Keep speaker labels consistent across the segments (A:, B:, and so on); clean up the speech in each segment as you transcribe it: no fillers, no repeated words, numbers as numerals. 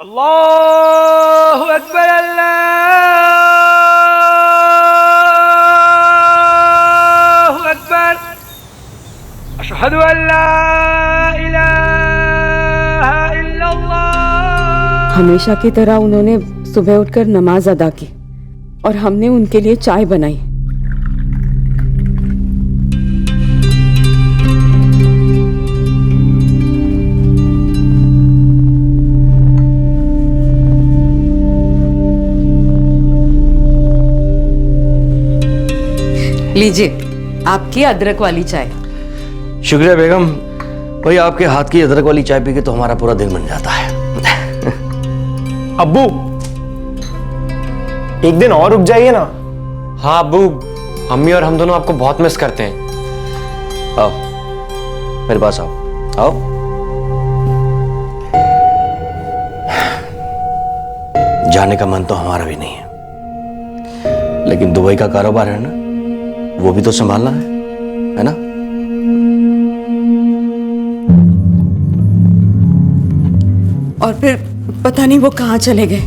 A: अल्लाहु अकबर अल्लाहु अकबर अशहदु अल्ला इलाहा इल्लल्लाह।
B: हमेशा की तरह उन्होंने सुबह उठकर नमाज अदा की और हमने उनके लिए चाय बनाई। लीजिए आपकी अदरक वाली चाय।
C: शुक्रिया बेगम। भाई आपके हाथ की अदरक वाली चाय पी के तो हमारा पूरा दिन बन जाता है।
D: अब्बू एक दिन और रुक जाइए ना।
E: हाँ अब्बू, अम्मी और हम दोनों आपको बहुत मिस करते हैं।
C: आओ मेरे पास आओ। आओ जाने का मन तो हमारा भी नहीं है, लेकिन दुबई का कारोबार है ना, वो भी तो संभालना है ना।
B: और फिर पता नहीं वो कहाँ चले गए।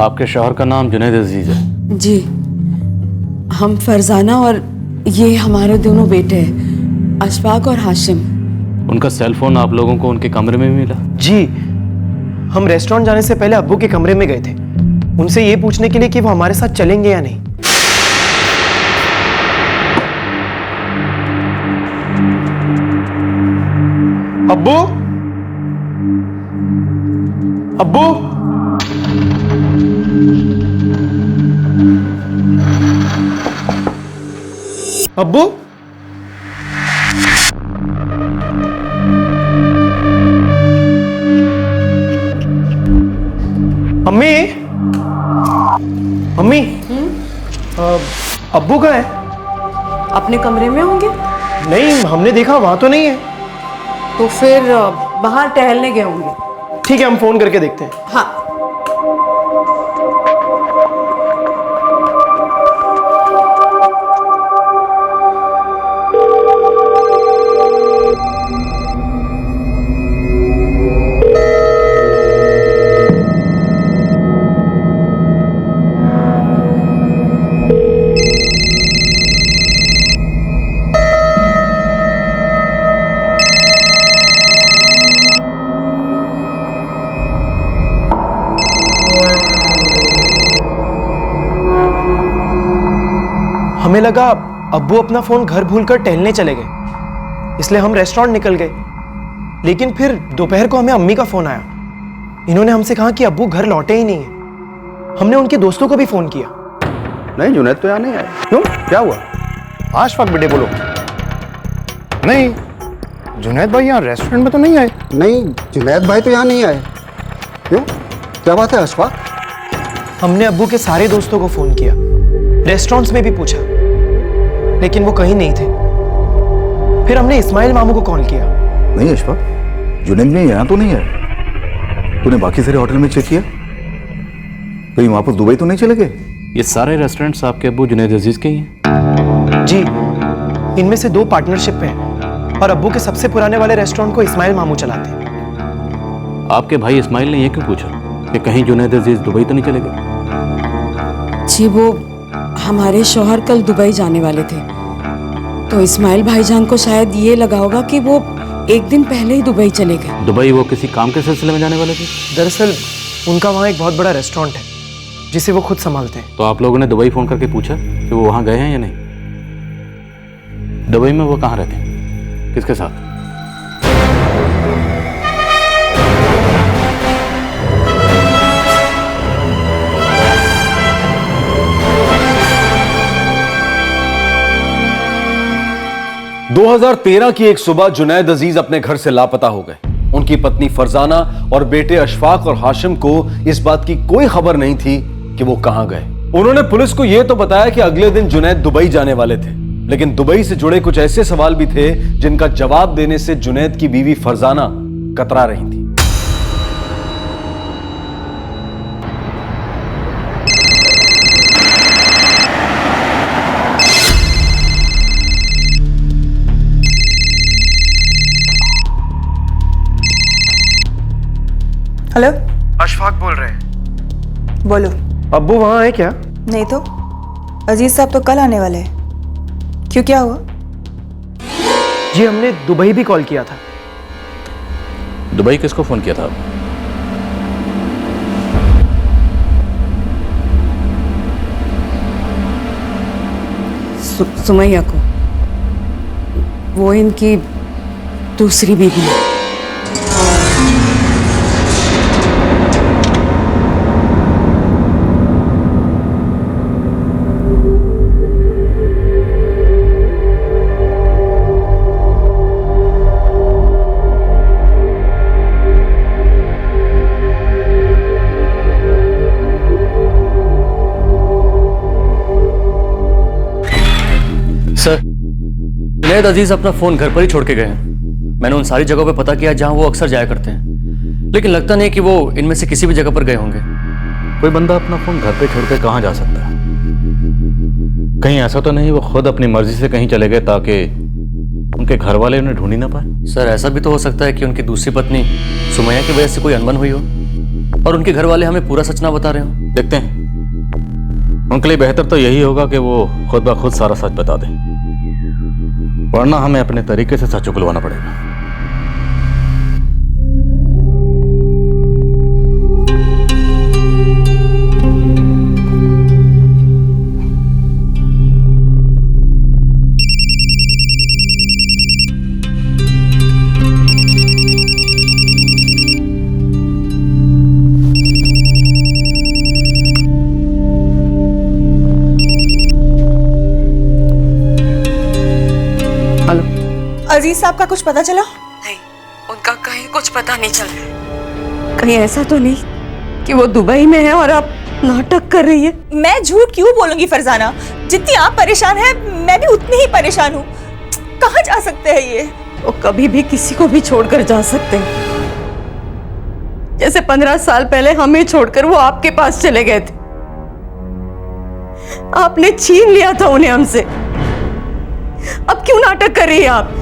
F: आपके शौहर का नाम जुनैद अजीज है?
B: जी, हम फरजाना और ये हमारे दोनों बेटे हैं, अशफाक और हाशिम।
F: उनका सेल फोन आप लोगों को उनके कमरे में मिला?
D: जी, हम रेस्टोरेंट जाने से पहले अब्बू के कमरे में गए थे, उनसे ये पूछने के लिए कि वो हमारे साथ चलेंगे या नहीं। अब्बू, अब्बू, अब्बू, अम्मी, अम्मी, अब्बू कहाँ है?
B: अपने कमरे में होंगे।
D: नहीं, हमने देखा वहां तो नहीं है।
B: तो फिर बाहर टहलने गए होंगे।
D: ठीक है, हम फोन करके देखते हैं।
B: हाँ।
D: हमें लगा अब्बू अपना फोन घर भूलकर टहलने चले गए, इसलिए हम रेस्टोरेंट निकल गए। लेकिन फिर दोपहर को हमें अम्मी का फोन आया। इन्होंने हमसे कहा कि अब्बू घर लौटे ही नहीं है। हमने उनके दोस्तों को भी फोन किया।
G: नहीं, जुनैद तो यहाँ नहीं आए। क्यों, क्या हुआ? आशफाक बेटे बोलो। नहीं, जुनैद भाई यहाँ रेस्टोरेंट में तो नहीं आए।
H: नहीं, जुनैद भाई तो यहाँ नहीं आए। क्यों, क्या बात है अशफाक?
D: हमने अब्बू के सारे दोस्तों को फोन किया, रेस्टोरेंट्स में भी पूछा, लेकिन वो कहीं नहीं थे। फिर हमने इस्माइल मामू को कॉल किया।
G: नहीं अशफाक, जुनैद ने यहाँ तो नहीं आए। तूने बाकी सारे होटल में चेक किया? कहीं वापस दुबई तो नहीं चले गए?
F: ये सारे रेस्टोरेंट्स आपके अब्बू जुनैद अजीज के ही हैं?
D: जी, इनमें से 2 पार्टनरशिप पे हैं और अब्बू के सबसे पुराने वाले रेस्टोरेंट को इस्माइल मामू चलाते हैं।
F: आपके भाई इस्माइल ने ये क्यों पूछा कि कहीं जुनैद अजीज दुबई तो नहीं चले गए?
B: जी, वो हमारे शौहर कल दुबई जाने वाले थे, तो इस्माइल भाईजान को शायद ये लगा होगा कि वो एक दिन पहले ही दुबई चले गए।
F: दुबई वो किसी काम के सिलसिले में जाने वाले थे?
D: दरअसल उनका वहाँ एक बहुत बड़ा रेस्टोरेंट है जिसे वो खुद संभालते हैं।
F: तो आप लोगों ने दुबई फोन करके पूछा कि वो वहाँ गए हैं या नहीं? दुबई में वो कहाँ रहते हैं, किसके साथ?
I: 2013 की एक सुबह जुनैद अजीज अपने घर से लापता हो गए। उनकी पत्नी फरजाना और बेटे अशफाक और हाशिम को इस बात की कोई खबर नहीं थी कि वो कहां गए। उन्होंने पुलिस को यह तो बताया कि अगले दिन जुनैद दुबई जाने वाले थे, लेकिन दुबई से जुड़े कुछ ऐसे सवाल भी थे जिनका जवाब देने से जुनैद की बीवी फरजाना कतरा रही थी।
J: हेलो,
D: अशफाक बोल रहे हैं।
J: बोलो।
D: अब्बू वहाँ है क्या?
J: नहीं तो अजीज साहब तो कल आने वाले हैं। क्यों, क्या हुआ?
D: जी हमने दुबई भी कॉल किया था।
F: दुबई किसको फोन किया था?
B: सुमैया को। वो इनकी दूसरी बीवी है।
C: सर, जुनैद अजीज अपना फोन घर पर ही छोड़ के गए हैं। मैंने उन सारी जगहों पे पता किया जहां वो अक्सर जाया करते हैं, लेकिन लगता नहीं कि वो इनमें से किसी भी जगह पर गए होंगे।
F: कोई बंदा अपना फोन घर पे छोड़ के कहाँ जा सकता है? कहीं ऐसा तो नहीं वो खुद अपनी मर्जी से कहीं चले गए ताकि उनके घर वाले उन्हें ढूंढ ही ना पाए?
C: सर, ऐसा भी तो हो सकता है कि उनकी दूसरी पत्नी सुमैया की वजह से कोई अनबन हुई हो और उनके घर वाले हमें पूरा सच ना बता रहे हो।
F: देखते हैं। उनके लिए बेहतर तो यही होगा कि वो खुद ब खुद सारा सच बता दें, वरना हमें अपने तरीके से सच उगलवाना पड़ेगा।
J: अजीज साहब का कुछ पता चला?
B: नहीं, उनका कहीं कुछ पता नहीं चल रहा। कहीं ऐसा तो नहीं कि वो दुबई में है और आप नाटक कर रही है?
J: मैं झूठ क्यों बोलूंगी फरजाना? जितनी आप परेशान हैं मैं भी उतनी ही परेशान हूँ। कहाँ जा सकते हैं ये?
B: वो कभी भी किसी को भी छोड़कर जा सकते हैं, जैसे 15 साल पहले हमें छोड़कर वो आपके पास चले गए थे। आपने छीन लिया था उन्हें हमसे। अब क्यों नाटक कर रही है आप?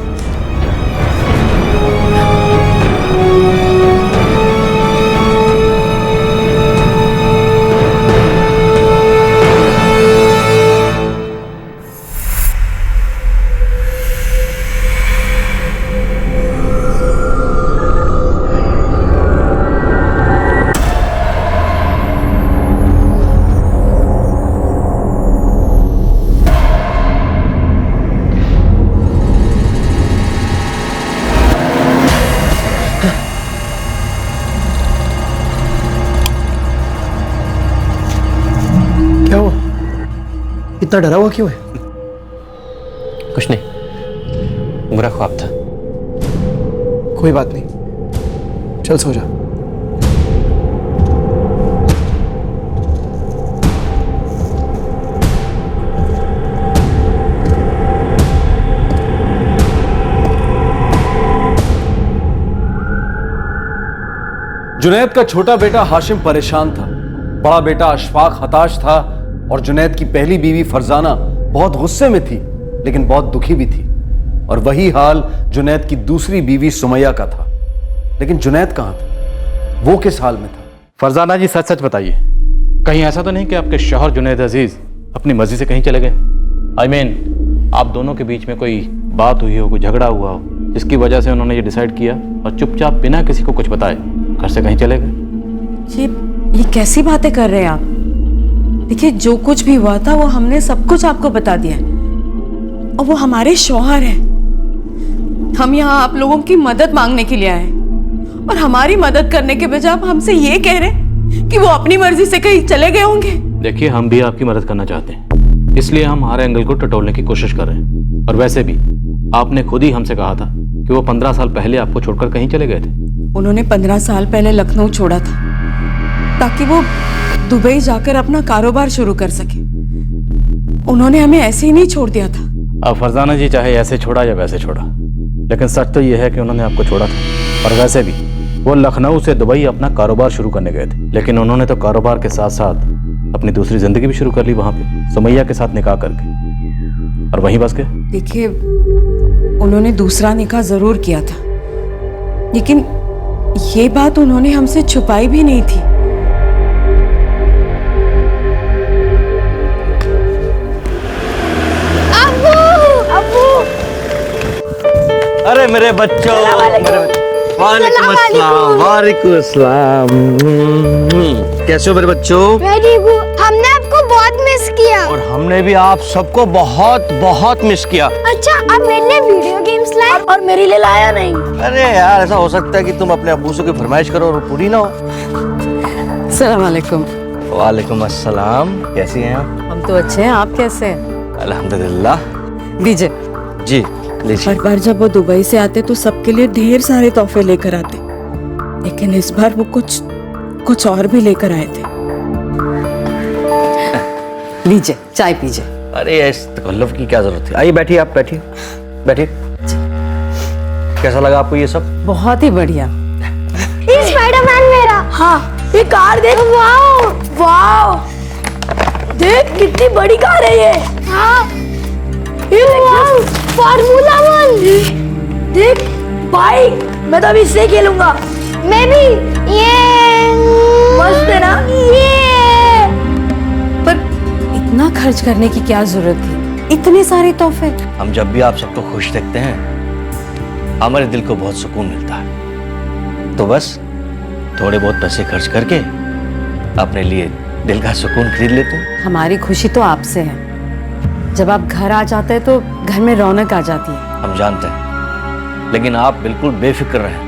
D: क्या हुआ? इतना डरा हुआ क्यों है?
E: कुछ नहीं, बुरा ख्वाब था।
D: कोई बात नहीं, चल सो जा।
I: जुनैद का छोटा बेटा हाशिम परेशान था, बड़ा बेटा अशफाक हताश था और जुनैद की पहली बीवी फरजाना बहुत गुस्से में थी लेकिन बहुत दुखी भी थी। और वही हाल जुनैद की दूसरी बीवी सुमैया का था। लेकिन जुनैद कहां था? वो किस हाल में था?
F: फरजाना जी, सच सच बताइए, कहीं ऐसा तो नहीं कि आपके शौहर जुनैद अजीज अपनी मर्जी से कहीं चले गए? I mean, आप दोनों के बीच में कोई बात हुई हो, कोई झगड़ा हुआ हो, जिसकी वजह से उन्होंने ये डिसाइड किया और चुपचाप बिना किसी को कुछ बताए घर से कहीं चले गए?
B: ये कैसी बातें कर रहे हैं आप? देखिए, जो कुछ भी हुआ था वो हमने सब कुछ आपको बता दिया और वो हमारे शौहर हैं। हम यहाँ आप लोगों की मदद मांगने के लिए आए और हमारी मदद करने के बजाय आप हमसे ये कह रहे हैं कि वो अपनी मर्जी से कहीं चले गए होंगे।
F: देखिए, हम भी आपकी मदद करना चाहते हैं, इसलिए हम हर एंगल को टटोलने की कोशिश कर रहे हैं। और वैसे भी आपने खुद ही हमसे कहा था कि वो 15 साल पहले आपको छोड़कर कहीं चले गए थे।
B: उन्होंने 15 साल पहले लखनऊ छोड़ा था ताकि वो दुबई जाकर अपना कारोबार शुरू कर सके। उन्होंने हमें ऐसे ही नहीं छोड़ दिया था।
F: अब फरजाना जी, चाहे ऐसे छोड़ा या वैसे छोड़ा, लेकिन सच तो यह है कि उन्होंने आपको छोड़ा था। और वैसे भी वो लखनऊ से दुबई अपना कारोबार शुरू करने गए थे, लेकिन उन्होंने तो कारोबार के साथ साथ अपनी दूसरी जिंदगी भी शुरू कर ली वहां पे, सुमैया के साथ निकाह करके, और वहीं बस गए।
B: देखिए, उन्होंने दूसरा निकाह जरूर किया था, लेकिन ये बात उन्होंने हमसे छुपाई भी नहीं थी।
K: अरे मेरे बच्चों, वालेकुम अस्सलाम, वालेकुम अस्सलाम। कैसे हो मेरे बच्चों?
L: मैं ठीक हूँ। हमने आपको बहुत मिस किया।
K: और हमने भी आप सबको बहुत बहुत मिस किया।
L: अच्छा, आप मेरे लिए वीडियो गेम्स लाए और मेरे लिए लाया नहीं।
K: अरे यार, ऐसा हो सकता है कि तुम अपने अब्बू से कोई फरमाइश करो और पूरी ना हो।
B: अस्सलाम वालेकुम।
K: वालेकुम अस्सलाम। कैसी हैं आप?
B: हम तो अच्छे हैं, आप कैसे हैं?
K: अल्हम्दुलिल्लाह।
B: दीजिए।
K: जी लीजिए।
B: हर बार जब वो दुबई से आते तो सबके लिए ढेर सारे तोहफे लेकर आते, लेकिन इस बार वो कुछ और भी लेकर आए थे। लीजिए, चाय पीजिए।
K: अरे इस तकल्लुफ की क्या जरूरत है? आइए बैठिए, आप बैठिए, बैठिए। कैसा लगा आपको ये सब?
B: बहुत ही बढ़िया।
L: ये स्पाइडरमैन मेरा। हाँ, ये कार देख। वाओ वाओ, देख कितनी बड़ी कार है ये। हाँ, ये वाओ, फार्मूला 1। देख बाइक, मैं तो अभी इससे खेलूंगा। मैं भी। ये मस्त है ना ये।
B: पर इतना खर्च करने की क्या जरूरत थी? इतने सारे तोहफे।
K: हम जब भी आप सबको खुश देखते हैं, हमारे दिल को बहुत सुकून मिलता है। तो बस थोड़े बहुत पैसे खर्च करके अपने लिए दिल का सुकून खरीद लेते हैं।
B: हमारी खुशी तो आपसे है। जब आप घर आ जाते हैं तो घर में रौनक आ जाती है।
K: हम जानते हैं, लेकिन आप बिल्कुल बेफिक्र रहें।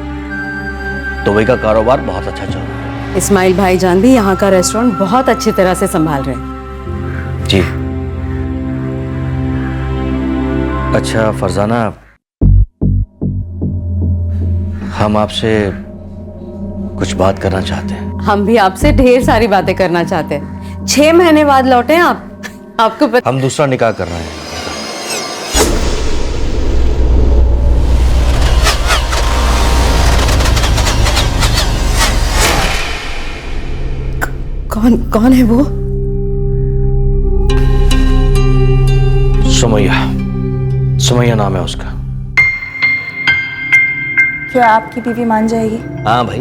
K: दुबई का कारोबार बहुत अच्छा चल रहा है।
B: इस्माइल भाईजान भी यहाँ का रेस्टोरेंट बहुत अच्छी तरह से संभाल रहे हैं।
K: जी। अच्छा फरजाना, हम आपसे कुछ बात करना चाहते हैं।
B: हम भी आपसे ढेर सारी बातें करना चाहते हैं। 6 महीने बाद लौटे हैं आप। आपको
K: हम दूसरा निकाह कर रहे हैं।
B: कौन है वो?
K: सुमैया नाम है उसका।
J: क्या आपकी बीवी मान जाएगी?
K: हाँ भाई,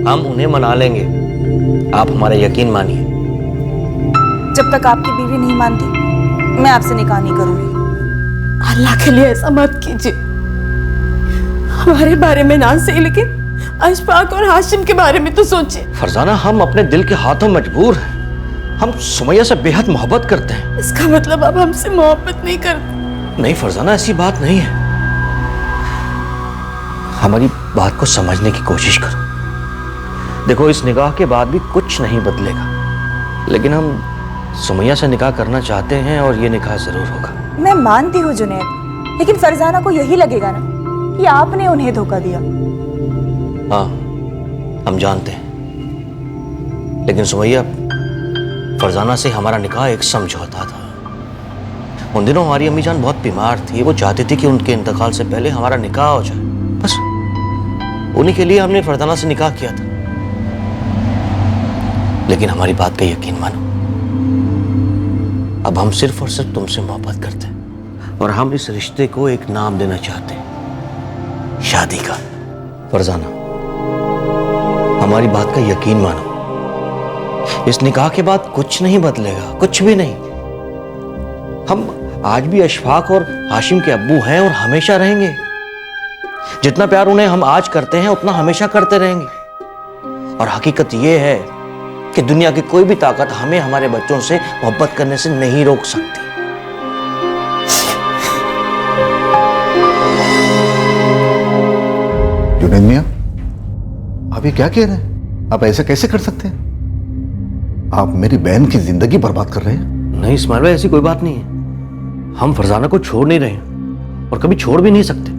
K: हम उन्हें मना लेंगे, आप हमारा यकीन मानिए।
J: जब तक आपकी बीवी नहीं मानती, मैं आपसे निकाह नहीं करूंगी।
B: अल्लाह के लिए ऐसा मत कीजिए। हमारे बारे में ना सही, लेकिन अशफाक और हाशिम के बारे में तो सोचिए।
K: फरजाना, हम अपने दिल के हाथों मजबूर हैं। हम सुमैया से बेहद मोहब्बत करते हैं।
B: इसका मतलब आप हमसे मोहब्बत नहीं करते?
K: नहीं फरजाना, ऐसी बात नहीं है। हमारी बात को समझने की कोशिश करो। देखो, इस निकाह के बाद भी कुछ नहीं बदलेगा, लेकिन हम सुमैया से निकाह करना चाहते हैं और ये निकाह जरूर होगा।
J: मैं मानती हूँ जुनैद, लेकिन फरजाना को यही लगेगा ना कि आपने उन्हें धोखा दिया।
K: हाँ, हम जानते हैं, लेकिन सुमैया, फरजाना से हमारा निकाह एक समझौता था। उन दिनों हमारी अम्मी जान बहुत बीमार थी। वो चाहती थी कि उनके इंतकाल से पहले हमारा निकाह हो जाए। बस उन्हीं के लिए हमने फरजाना से निकाह किया था। लेकिन हमारी बात का यकीन मानो, अब हम सिर्फ और सिर्फ तुमसे मोहब्बत करते हैं और हम इस रिश्ते को एक नाम देना चाहते हैं, शादी का। फरजाना, हमारी बात का यकीन मानो, इस निकाह के बाद कुछ नहीं बदलेगा, कुछ भी नहीं। हम आज भी अशफाक और हाशिम के अब्बू हैं और हमेशा रहेंगे। जितना प्यार उन्हें हम आज करते हैं, उतना हमेशा करते रहेंगे। और हकीकत यह है कि दुनिया की कोई भी ताकत हमें हमारे बच्चों से मोहब्बत करने से नहीं रोक सकती।
G: जुनैद मियां, आप ये क्या कह रहे हैं? आप ऐसे कैसे कर सकते हैं? आप मेरी बहन की जिंदगी बर्बाद कर रहे हैं।
K: नहीं इस्माइल भाई, ऐसी कोई बात नहीं है। हम फरजाना को छोड़ नहीं रहे हैं और कभी छोड़ भी नहीं सकते।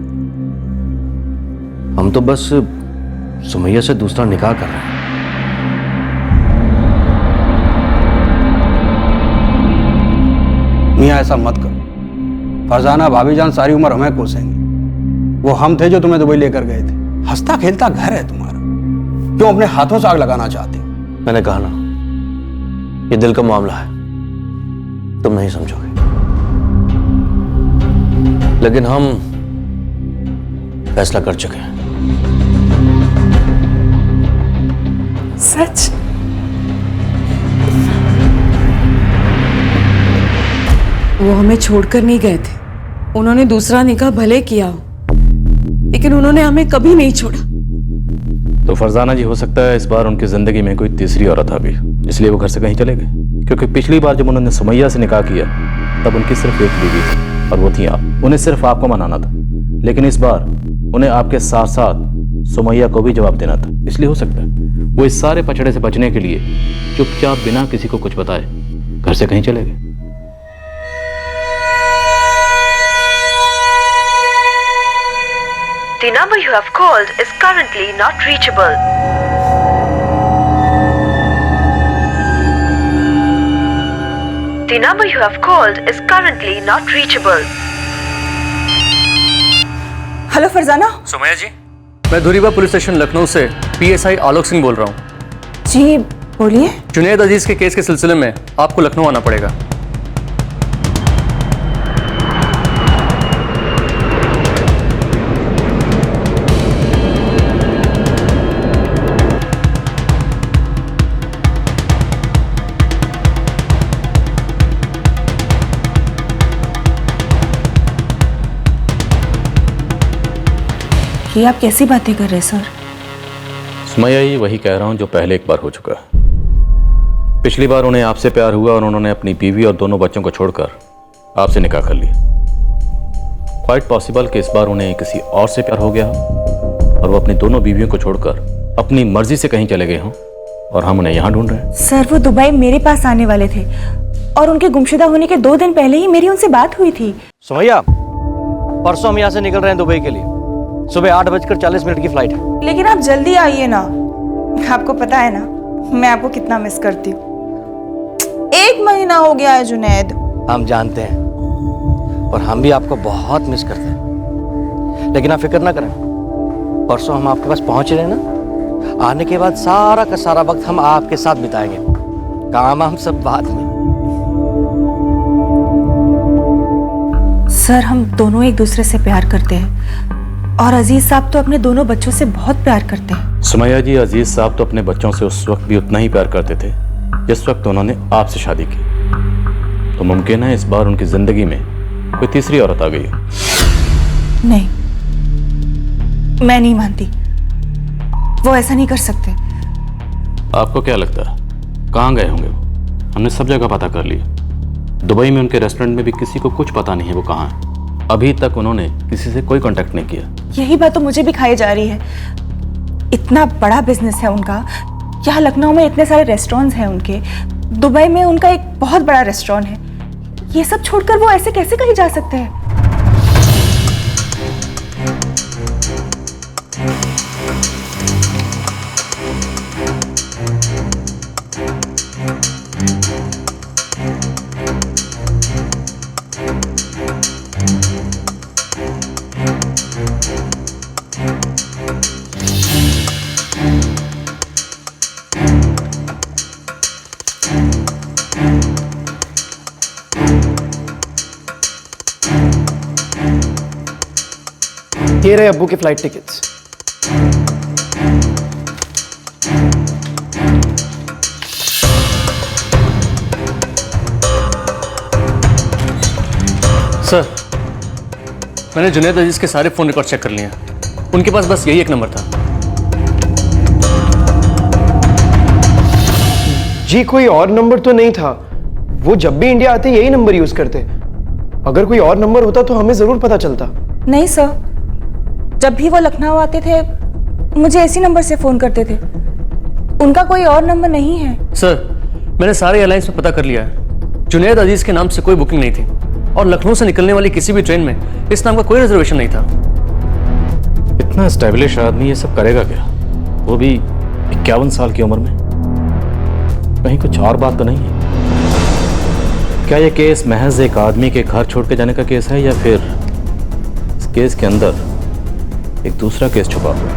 K: हम तो बस सुमैया से दूसरा निकाह कर रहे हैं।
M: मियां, ऐसा मत करो। फरजाना भाभी जान सारी उम्र हमें कोसेंगी। वो हम थे जो तुम्हें दुबई लेकर गए थे। हंसता खेलता घर है तुम्हारा, क्यों अपने हाथों से आग लगाना चाहते हो?
K: मैंने कहा ना, ये दिल का मामला है, तुम नहीं समझोगे। लेकिन हम फैसला कर चुके हैं।
J: सच?
B: वो हमें छोड़कर नहीं गए थे। उन्होंने दूसरा निकाह भले किया हो, लेकिन उन्होंने हमें कभी नहीं छोड़ा।
F: तो फरजाना जी, हो सकता है इस बार उनकी जिंदगी में कोई तीसरी औरत आ गई, इसलिए वो घर से कहीं चले गए। क्योंकि पिछली बार जब उन्होंने सुमैया से निकाह किया तब उनकी सिर्फ एक बीवी थी और वो थी आप। उन्हें सिर्फ आपको मनाना था, लेकिन इस बार उन्हें आपके साथ साथ सुमैया को भी जवाब देना था। इसलिए हो सकता है वो इस सारे पचड़े से बचने के लिए चुपचाप बिना किसी को कुछ बताए घर से कहीं चले गए।
N: The number you have called is currently not reachable. The number you have called is currently not reachable.
J: Hello Farzana.
C: Sumaiya ji, मैं धुरीबा पुलिस स्टेशन लखनऊ से PSI आलोक सिंह बोल रहा हूँ।
J: जी बोलिए।
C: जुनैद अजीज के केस के सिलसिले में आपको लखनऊ आना पड़ेगा।
J: ये आप कैसी बातें कर रहे हैं सर?
F: सुमैया जी, वही कह रहा हूं जो पहले एक बार हो चुका है। पिछली बार उन्हें आपसे प्यार हुआ और उन्होंने अपनी बीवी और दोनों बच्चों को छोड़कर आपसे निकाह कर लिया। क्वाइट पॉसिबल कि इस बार उन्हें किसी और से प्यार हो गया हो और वो अपनी दोनों बीवियों को छोड़कर अपनी मर्जी से कहीं चले गए हों और हम उन्हें यहाँ ढूंढ रहे हैं।
J: सर, वो दुबई मेरे पास आने वाले थे और उनके गुमशुदा होने के 2 दिन पहले ही मेरी उनसे बात हुई थी।
K: सुमैया, परसों हम यहाँ से निकल रहे हैं दुबई के लिए। सुबह 8:40 की फ्लाइट है।
J: लेकिन आप जल्दी आइए ना। आपको पता है ना मैं आपको कितना मिस करती हूँ। 1 महीना हो गया है जुनैद।
K: हम जानते हैं और हम भी आपको बहुत मिस करते हैं, लेकिन आप फिक्र ना करें। परसों हम आपके पास पहुंच रहे हैं ना, आने के बाद सारा का सारा वक्त हम आपके साथ बिताएंगे। काम हम सब बाद में।
J: सर, हम दोनों एक दूसरे से प्यार करते हैं और अजीज साहब तो अपने दोनों बच्चों से बहुत प्यार करते हैं।
F: सुमैया जी, अजीज साहब तो अपने बच्चों से उस वक्त भी उतना ही प्यार करते थे जिस वक्त उन्होंने आपसे शादी की। तो मुमकिन है इस बार उनकी जिंदगी में कोई तीसरी औरत आ गई हो।
J: नहीं, मैं नहीं मानती। वो ऐसा नहीं कर सकते।
F: आपको क्या लगता है कहाँ गए होंगे वो? हमने सब जगह पता कर लिया। दुबई में उनके रेस्टोरेंट में भी किसी को कुछ पता नहीं है वो कहाँ है। अभी तक उन्होंने किसी से कोई कांटेक्ट नहीं किया।
J: यही बात तो मुझे भी खाई जा रही है। इतना बड़ा बिजनेस है उनका। यहाँ लखनऊ में इतने सारे रेस्टोरेंट्स हैं उनके, दुबई में उनका एक बहुत बड़ा रेस्टोरेंट है। ये सब छोड़कर वो ऐसे कैसे कहीं जा सकते हैं?
D: ये रहे अब्बू के फ्लाइट टिकट्स।
C: सर, मैंने जुनैद अजीज के सारे फोन रिकॉर्ड चेक कर लिए हैं। उनके पास बस यही एक नंबर था।
D: जी, कोई और नंबर तो नहीं था। वो जब भी इंडिया आते यही नंबर यूज करते। अगर कोई और नंबर होता तो हमें जरूर पता चलता।
J: नहीं सर, जब भी वो लखनऊ आते थे मुझे इसी नंबर से फोन करते थे। उनका कोई और नंबर नहीं है।
C: सर, मैंने सारे एयरलाइंस में पता कर लिया है। जुनैद अजीज के नाम से कोई बुकिंग नहीं थी और लखनऊ से निकलने वाली किसी भी ट्रेन में इस नाम का कोई रिजर्वेशन नहीं था।
F: इतना स्टैब्लिश आदमी ये सब करेगा क्या? वो भी 51 साल की उम्र में। कहीं कुछ और बात तो नहीं है? क्या ये केस महज एक आदमी के घर छोड़ के जाने का केस है या फिर इस केस के अंदर एक दूसरा केस छुपा हुआ?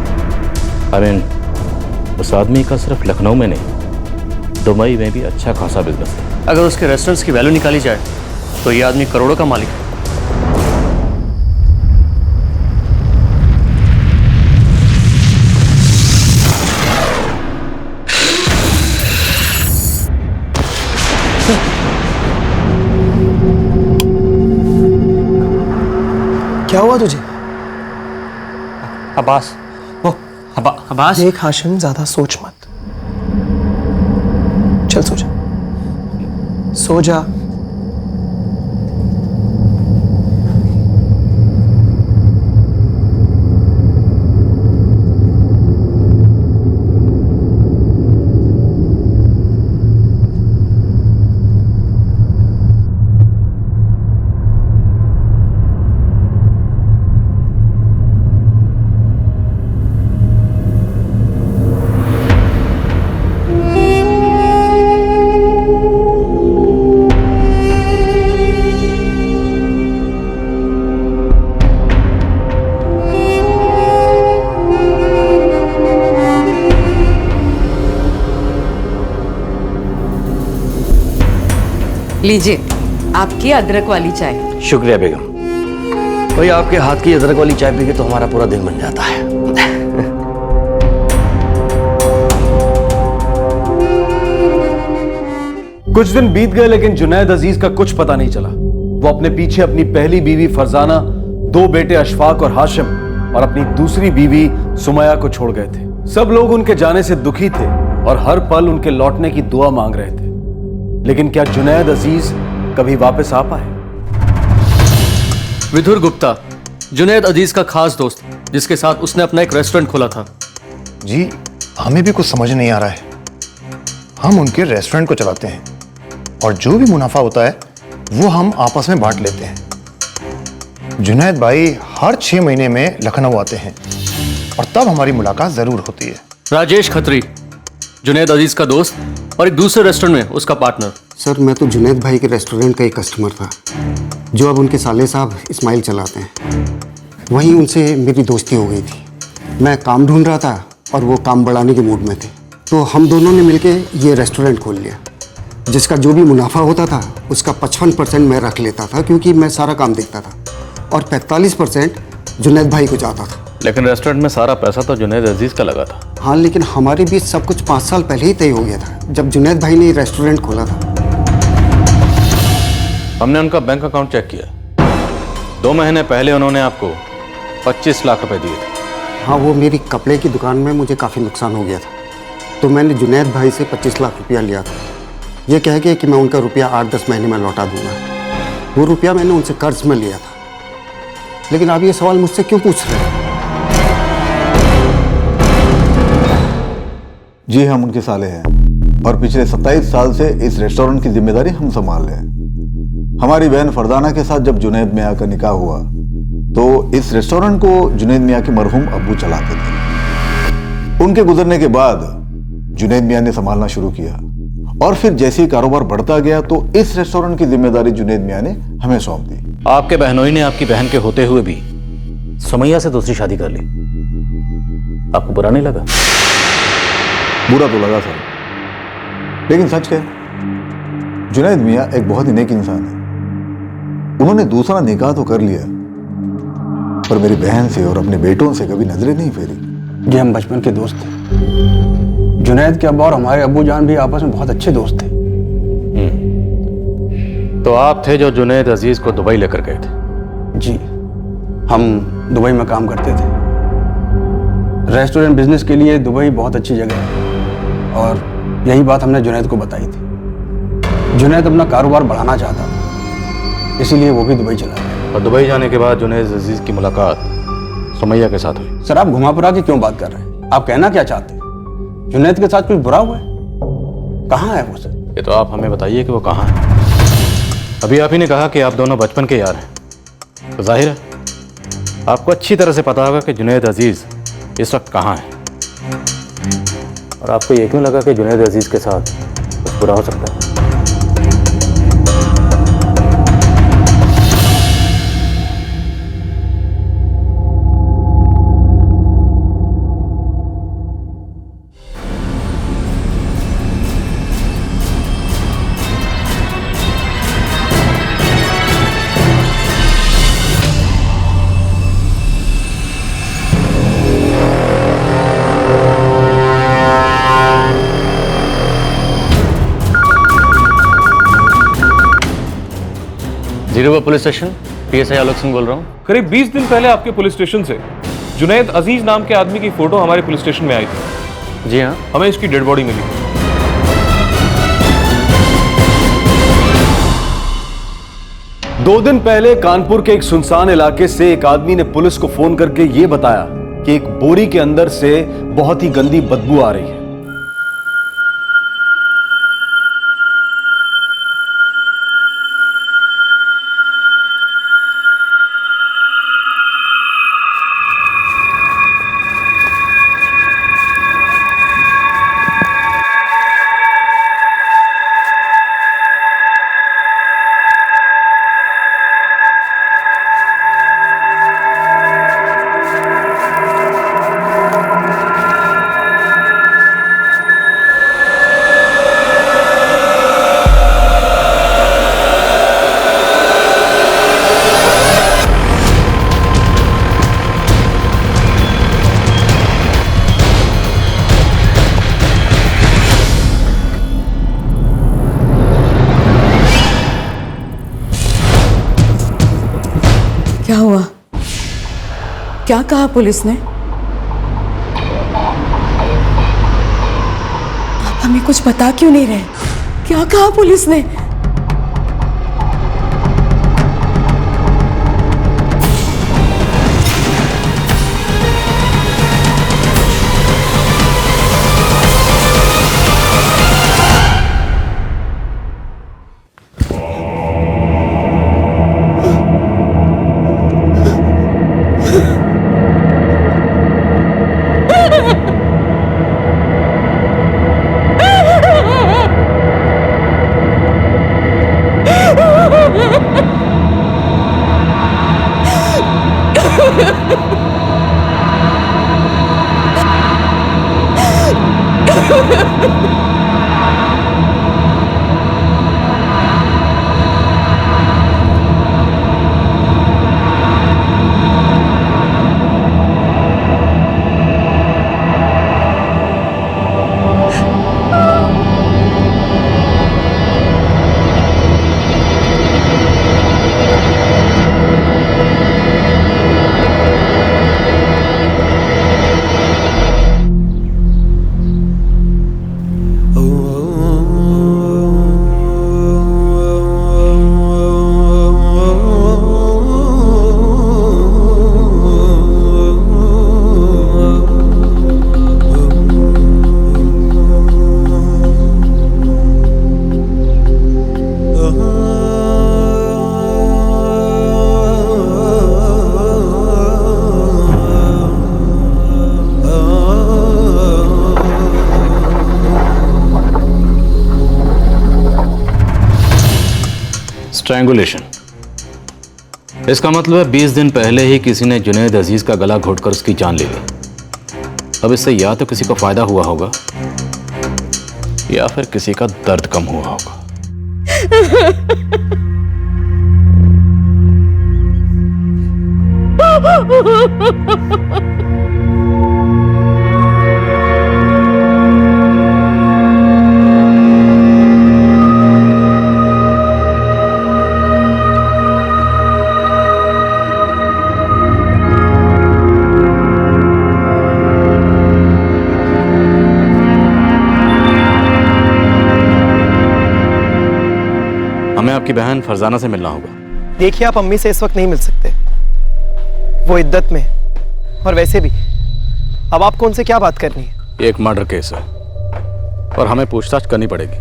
F: I mean, उस आदमी का सिर्फ लखनऊ में नहीं, दुबई में भी अच्छा खासा बिजनेस है।
C: अगर उसके रेस्टोरेंट्स की वैल्यू निकाली जाए तो ये आदमी करोड़ों का मालिक है।
D: क्या हुआ तुझे?
C: अब्बास, ओ अब्बास।
D: देख हाशिम, ज्यादा सोच मत। चल सो जा, सो जा।
B: लीजिए आपकी अदरक वाली चाय।
K: शुक्रिया बेगम। भाई आपके हाथ की अदरक वाली चाय पी के तो हमारा पूरा दिन बन जाता है।
I: कुछ दिन बीत गए लेकिन जुनैद अजीज का कुछ पता नहीं चला। वो अपने पीछे अपनी पहली बीवी फरजाना, 2 बेटे अशफाक और हाशिम और अपनी दूसरी बीवी सुमैया को छोड़ गए थे। सब लोग उनके जाने से दुखी थे और हर पल उनके लौटने की दुआ मांग रहे थे। लेकिन क्या जुनैद अजीज कभी वापस आ पाए?
C: विधुर गुप्ता, जुनैद अजीज का खास दोस्त, जिसके साथ उसने अपना एक रेस्टोरेंट खोला था।
G: जी हमें भी कुछ समझ नहीं आ रहा है। हम उनके रेस्टोरेंट को चलाते हैं और जो भी मुनाफा होता है वो हम आपस में बांट लेते हैं। जुनैद भाई हर 6 महीने में लखनऊ आते हैं और तब हमारी मुलाकात जरूर होती है।
C: राजेश खत्री, जुनैद अजीज का दोस्त और एक दूसरे रेस्टोरेंट में उसका पार्टनर।
H: सर मैं तो जुनैद भाई के रेस्टोरेंट का एक कस्टमर था, जो अब उनके साले साहब इस्माइल चलाते हैं। वहीं उनसे मेरी दोस्ती हो गई थी। मैं काम ढूंढ रहा था और वो काम बढ़ाने के मूड में थे, तो हम दोनों ने मिलके ये रेस्टोरेंट खोल लिया, जिसका जो भी मुनाफा होता था उसका 55% मैं रख लेता था, क्योंकि मैं सारा काम देखता था, और 45% जुनैद भाई को जाता था।
F: लेकिन रेस्टोरेंट में सारा पैसा तो जुनैद अजीज का लगा था।
H: हाँ, लेकिन हमारे बीच सब कुछ 5 साल पहले ही तय हो गया था, जब जुनैद भाई ने ये रेस्टोरेंट खोला था।
F: हमने उनका बैंक अकाउंट चेक किया। 2 महीने पहले उन्होंने आपको 25 लाख रुपए दिए थे।
H: हाँ, वो मेरी कपड़े की दुकान में मुझे काफ़ी नुकसान हो गया था, तो मैंने जुनैद भाई से 25 लाख रुपया लिया था, ये कह के कि मैं उनका रुपया 8-10 महीने में लौटा दूंगा। वो रुपया मैंने उनसे कर्ज में लिया था। लेकिन आप ये सवाल मुझसे क्यों पूछ रहे हैं?
O: जी हम उनके साले हैं और पिछले 27 साल से इस रेस्टोरेंट की जिम्मेदारी हम संभाल रहे हैं। हमारी बहन फरजाना के साथ जब जुनैद मियाँ का निकाह हुआ तो इस रेस्टोरेंट को जुनैद मियाँ के मरहूम अब्बू चलाते थे। उनके गुजरने के बाद जुनैद मियाँ ने संभालना शुरू किया और फिर जैसे ही कारोबार बढ़ता गया तो इस रेस्टोरेंट की जिम्मेदारी जुनैद मियाँ ने हमें सौंप दी।
F: आपके बहनोई ने आपकी बहन के होते हुए भी सुमैया से दूसरी शादी कर ली। आपको बुरा नहीं लगा?
O: बुरा तो लगा सर, लेकिन सच है जुनैद मियाँ एक बहुत ही नेक इंसान है। उन्होंने दूसरा निकाह तो कर लिया पर मेरी बहन से और अपने बेटों से कभी नजरें नहीं फेरी।
M: जी हम बचपन के दोस्त थे। जुनैद के अब्बा और हमारे अब्बू जान भी आपस में बहुत अच्छे दोस्त थे।
F: तो आप थे जो जुनैद अजीज को दुबई लेकर गए थे?
M: जी, हम दुबई में काम करते थे। रेस्टोरेंट बिजनेस के लिए दुबई बहुत अच्छी जगह है और यही बात हमने जुनैद को बताई थी। जुनैद अपना कारोबार बढ़ाना चाहता था, इसीलिए वो भी दुबई चला गया।
F: और दुबई जाने के बाद जुनैद अजीज की मुलाकात सुमैया के साथ हुई।
M: सर आप घुमा फिरा के क्यों बात कर रहे हैं? आप कहना क्या चाहते हैं? जुनैद के साथ कुछ बुरा हुआ है? कहाँ है वो सर?
F: ये तो आप हमें बताइए कि वो कहाँ है। अभी आप ही ने कहा कि आप दोनों बचपन के यार हैं, तो जाहिर है आपको अच्छी तरह से पता होगा कि जुनैद अजीज इस वक्त कहाँ है। और आपको ये क्यों लगा कि जुनैद अजीज के साथ कुछ बुरा हो सकता है?
C: जीरोवा police station, PSI Alok Singh बोल रहा हूँ।
F: करीब 20 दिन पहले आपके पुलिस स्टेशन से जुनैद अजीज नाम के आदमी की फोटो हमारे पुलिस स्टेशन में आई थी।
C: जी हाँ,
F: हमें इसकी डेड बॉडी मिली।
I: दो दिन पहले कानपुर के एक सुनसान इलाके से एक आदमी ने पुलिस को फोन करके यह बताया कि एक बोरी के अंदर से बहुत ही गंदी बदबू आ रही है।
B: क्या हुआ? क्या कहा पुलिस ने? आप हमें कुछ बता क्यों नहीं रहे? क्या कहा पुलिस ने?
F: स्ट्रैंगुलेशन। इसका मतलब है 20 दिन पहले ही किसी ने जुनैद अजीज का गला घोटकर उसकी जान ले ली। अब इससे या तो किसी को फायदा हुआ होगा या फिर किसी का दर्द कम हुआ होगा। हमें आपकी बहन फरजाना से मिलना होगा।
D: देखिए, आप अम्मी से इस वक्त नहीं मिल सकते, वो इद्दत में है। और वैसे भी अब आपको उनसे क्या बात करनी है?
F: ये एक मर्डर केस है और हमें पूछताछ करनी पड़ेगी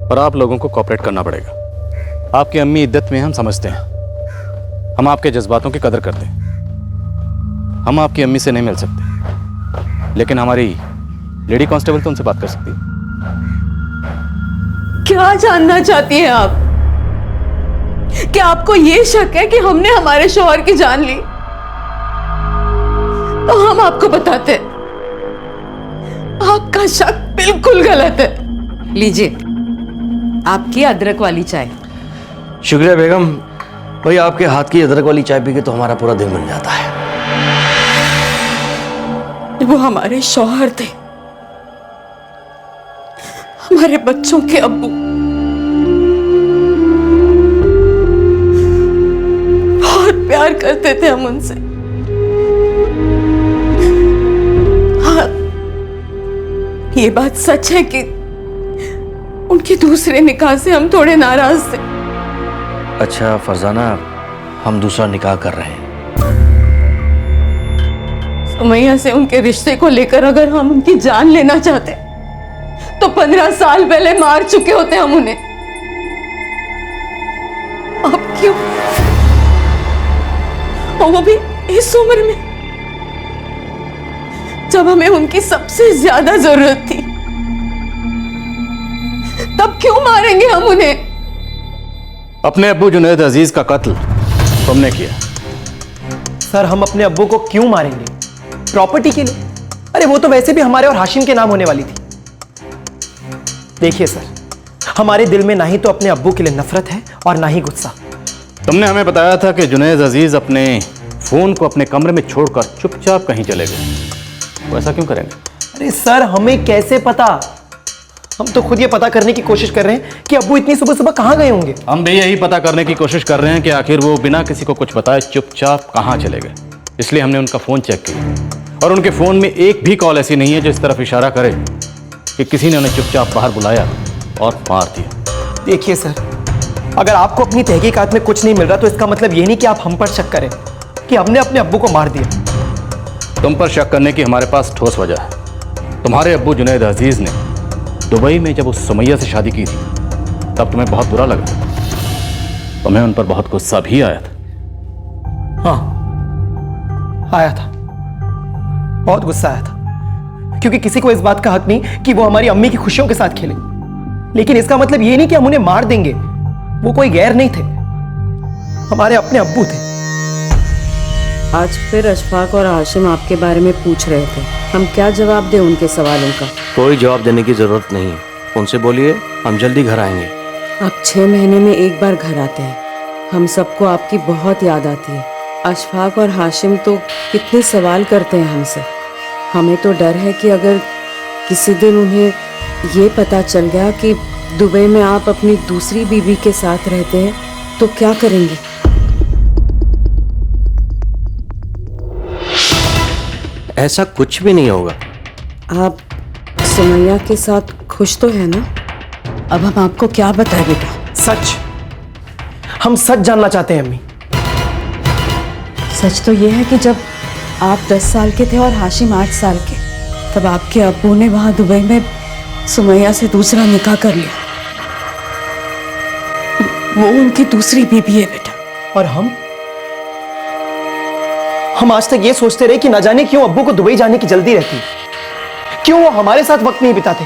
F: और आप लोगों को कोऑपरेट करना पड़ेगा। आपकी अम्मी इद्दत में, हम समझते हैं, हम आपके जज्बातों की कदर करते हैं। हम आपकी अम्मी से नहीं मिल सकते, लेकिन हमारी लेडी कांस्टेबल तो उनसे बात कर सकती है।
B: क्या जानना चाहती हैं आप? क्या आपको ये शक है कि हमने हमारे शौहर की जान ली? तो हम आपको बताते हैं, आपका शक बिल्कुल गलत है। लीजिए आपकी अदरक वाली चाय।
K: शुक्रिया बेगम। भाई, आपके हाथ की अदरक वाली चाय पी के तो हमारा पूरा दिन बन जाता है।
B: वो हमारे शौहर थे, हमारे बच्चों के अब्बू। प्यार करते थे हम उनसे। हाँ, ये बात सच है कि उनके दूसरे निकाह से हम थोड़े नाराज थे।
K: अच्छा फरजाना, हम दूसरा निकाह कर रहे हैं।
B: सुमैया से उनके रिश्ते को लेकर अगर हम उनकी जान लेना चाहते तो 15 साल पहले मार चुके होते हम उन्हें। अब क्यों? और वो भी इस उम्र में, जब हमें उनकी सबसे ज्यादा जरूरत थी। तब क्यों मारेंगे हम उन्हें?
F: अपने अब्बू जुनैद अजीज का कत्ल तुमने किया।
D: सर, हम अपने अब्बू को क्यों मारेंगे? प्रॉपर्टी के लिए? अरे वो तो वैसे भी हमारे और हाशिम के नाम होने वाली थी। देखिए सर, हमारे दिल में ना ही तो अपने अब्बू के लिए नफरत है और ना ही गुस्सा।
F: तुमने हमें बताया था कि जुनैद अजीज अपने फोन को अपने कमरे में छोड़कर चुपचाप कहीं चले गए। वो ऐसा क्यों करेंगे?
D: अरे सर, हमें कैसे पता? हम तो खुद ये पता करने की कोशिश कर रहे हैं कि अब्बू इतनी सुबह सुबह कहाँ गए होंगे।
F: हम भी यही पता करने की कोशिश कर रहे हैं कि आखिर वो बिना किसी को कुछ बताए चुपचाप कहाँ चले गए। इसलिए हमने उनका फोन चेक किया और उनके फोन में एक भी कॉल ऐसी नहीं है जो इस तरफ इशारा करे कि किसी ने उन्हें चुपचाप बाहर बुलाया और मार दिया।
D: देखिए सर, अगर आपको अपनी तहकीकात में कुछ नहीं मिल रहा तो इसका मतलब ये नहीं कि आप हम पर शक करें कि हमने अपने अब्बू को मार दिया।
F: तुम पर शक करने की हमारे पास ठोस वजह है। तुम्हारे अब्बू जुनैद अजीज ने दुबई में जब उस सुमैया से शादी की थी तब तुम्हें बहुत बुरा लगा। तुम्हें उन पर बहुत गुस्सा भी आया था।
D: हाँ, आया था, बहुत गुस्सा आया था, क्योंकि किसी को इस बात का हक नहीं कि वो हमारी अम्मी की खुशियों के साथ खेले। लेकिन इसका मतलब ये नहीं कि हम उन्हें मार देंगे। वो कोई गैर नहीं थे, हमारे अपने अब्बू थे।
B: आज फिर अशफाक और हाशिम आपके बारे में पूछ रहे थे, हम क्या जवाब दें उनके सवालों का?
K: कोई जवाब देने की जरूरत नहीं है, उनसे बोलिए हम जल्दी घर आएंगे।
B: आप 6 महीने में एक बार घर आते हैं। हम सबको आपकी बहुत याद आती है। अशफाक और हाशिम तो कितने सवाल करते हैं हमसे। हमें तो डर है कि अगर किसी दिन उन्हें ये पता चल गया कि दुबई में आप अपनी दूसरी बीवी के साथ रहते हैं तो क्या करेंगे?
K: ऐसा कुछ भी नहीं होगा।
B: आप सुमैया के साथ खुश तो है ना? अब हम आपको क्या बताएं बेटा?
D: सच, हम सच जानना चाहते हैं अम्मी।
B: सच तो ये है कि जब आप 10 साल के थे और हाशिम 8 साल के, तब आपके अब्बू ने वहां दुबई में सुमैया से दूसरा निकाह कर लिया। वो उनकी दूसरी बीवी है बेटा।
D: और हम आज तक ये सोचते रहे कि न जाने क्यों अब्बू को दुबई जाने की जल्दी रहती, क्यों वो हमारे साथ वक्त नहीं बिताते,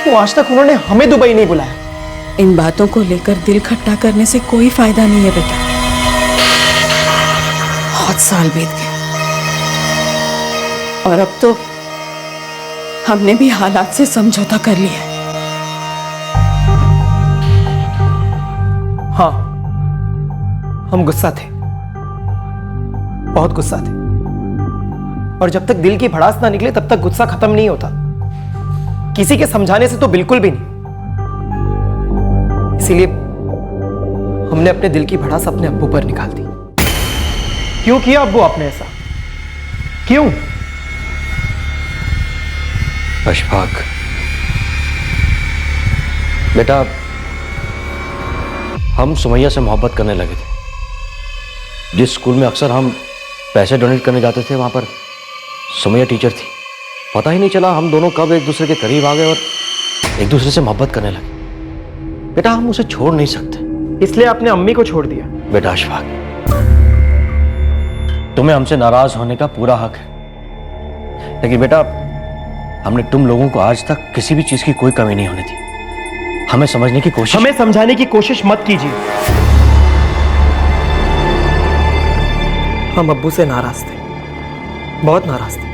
D: क्यों आज तक उन्होंने हमें दुबई नहीं बुलाया।
B: इन बातों को लेकर दिल खट्टा करने से कोई फायदा नहीं है बेटा। बहुत साल बीत गए और अब तो हमने भी हालात से समझौता कर लिया है।
D: हाँ, हम गुस्सा थे, बहुत गुस्सा थे, और जब तक दिल की भड़ास ना निकले तब तक गुस्सा खत्म नहीं होता। किसी के समझाने से तो बिल्कुल भी नहीं। इसीलिए हमने अपने दिल की भड़ास अपने अब्बू पर निकाल दी। क्यों किया अब्बू आपने ऐसा? क्यों?
K: अशफाक बेटा, हम सुमैया से मोहब्बत करने लगे थे। जिस स्कूल में अक्सर हम पैसे डोनेट करने जाते थे वहां पर सुमैया टीचर थी। पता ही नहीं चला हम दोनों कब एक दूसरे के करीब आ गए और एक दूसरे से मोहब्बत करने लगे। बेटा, हम उसे छोड़ नहीं सकते।
D: इसलिए आपने अम्मी को छोड़ दिया?
K: बेटा अशफाक, तुम्हें हमसे नाराज होने का पूरा हक है, लेकिन बेटा हमने तुम लोगों को आज तक किसी भी चीज की कोई कमी नहीं होने दी। हमें समझने की कोशिश,
D: हमें समझाने की कोशिश मत कीजिए। हम अब्बू से नाराज थे, बहुत नाराज थे,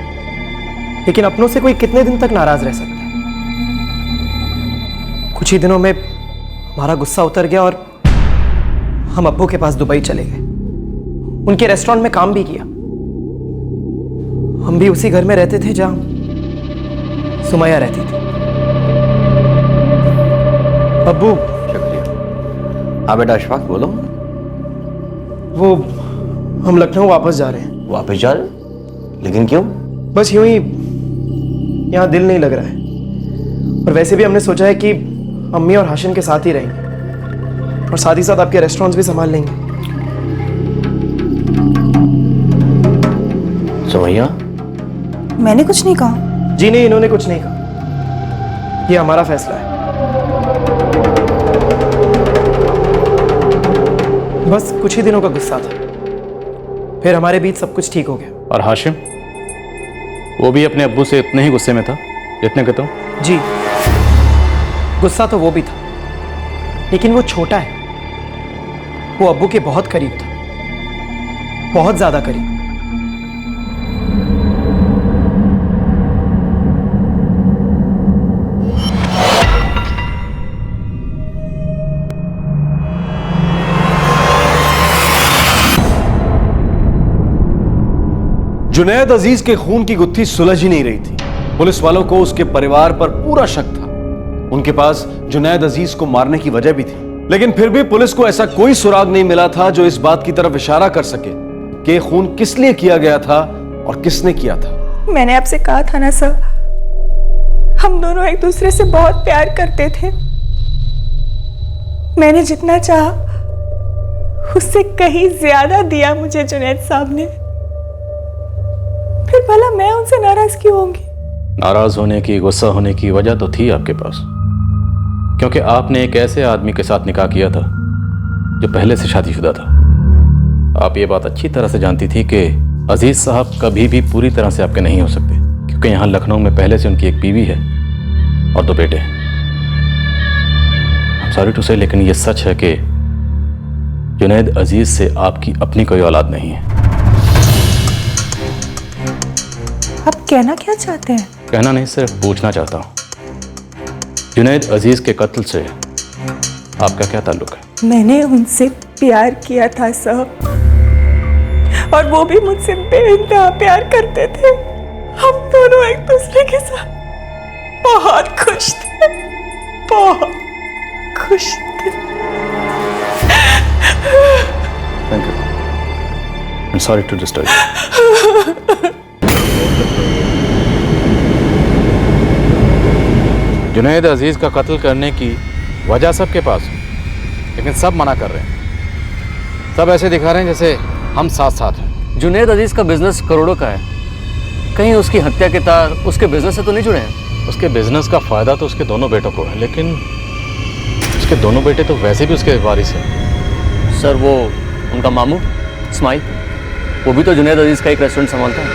D: लेकिन अपनों से कोई कितने दिन तक नाराज रह सकता है? कुछ ही दिनों में हमारा गुस्सा उतर गया और हम अब्बू के पास दुबई चले गए। उनके रेस्टोरेंट में काम भी किया। हम भी उसी घर में रहते थे जहां सुमैया रहती थी। अब्बू,
K: हाँ बेटा अशफाक बोलो।
D: वो हम लखनऊ वापस जा रहे हैं।
K: वापस जा रहे? लेकिन क्यों?
D: बस यूं ही, यहाँ दिल नहीं लग रहा है। और वैसे भी हमने सोचा है कि अम्मी और हाशिम के साथ ही रहेंगे और साथ ही साथ आपके रेस्टोरेंट्स भी संभाल लेंगे।
K: सुमैया,
J: मैंने कुछ नहीं कहा।
D: जी नहीं, इन्होंने कुछ नहीं कहा। ये हमारा फैसला है। बस कुछ ही दिनों का गुस्सा था, फिर हमारे बीच सब कुछ ठीक हो गया।
F: और हाशिम, वो भी अपने अब्बू से इतने ही गुस्से में था जितने के तुम?
D: जी, गुस्सा तो वो भी था, लेकिन वो छोटा है। वो अब्बू के बहुत करीब था, बहुत ज्यादा करीब।
I: जुनैद अजीज के खून की गुत्थी सुलझ ही नहीं रही थी। पुलिस वालों को उसके परिवार पर पूरा शक था। उनके पास जुनैद अजीज को मारने की वजह भी थी, लेकिन फिर भी पुलिस को ऐसा कोई सुराग नहीं मिला था जो इस बात की तरफ इशारा कर सके कि ये खून किस लिए किया गया था और किसने किया था।
J: मैंने आपसे कहा था ना सर, हम दोनों एक दूसरे से बहुत प्यार करते थे। मैंने जितना चाहा उससे कहीं ज्यादा दिया मुझे जुनैद साहब ने। फिर भला मैं उनसे नाराज क्यों होंगी?
F: नाराज होने की, गुस्सा होने की वजह तो थी आपके पास, क्योंकि आपने एक ऐसे आदमी के साथ निकाह किया था जो पहले से शादीशुदा था। आप ये बात अच्छी तरह से जानती थी कि अजीज साहब कभी भी पूरी तरह से आपके नहीं हो सकते, क्योंकि यहाँ लखनऊ में पहले से उनकी एक बीवी है और 2 बेटे हैं। सॉरी टू से, लेकिन ये सच है कि जुनैद अजीज से आपकी अपनी कोई औलाद नहीं है।
J: आप कहना क्या चाहते हैं?
F: कहना नहीं, सिर्फ पूछना चाहता हूँ, जुनैद अजीज के कत्ल से आपका क्या ताल्लुक है?
J: मैंने उनसे प्यार किया था साहब, और वो भी मुझसे बेइंतहा प्यार करते थे। हम दोनों एक दूसरे के साथ बहुत खुश थे, बहुत खुश थे।
F: Thank you. I am sorry to disturb you. Junaid Aziz का कत्ल करने की वजह सबके पास है, लेकिन सब मना कर रहे हैं। सब ऐसे दिखा रहे हैं जैसे हम साथ साथ हैं।
C: जुनैद अजीज का बिजनेस करोड़ों का है, कहीं उसकी हत्या के तार उसके बिजनेस से तो नहीं जुड़े हैं?
F: उसके बिजनेस का फायदा तो उसके दोनों बेटों को है, लेकिन उसके दोनों बेटे तो वैसे भी उसके वारिस हैं।
C: सर, वो उनका मामू इस्माइल, वो भी तो जुनैद अजीज का एक रेस्टोरेंट संभालता है।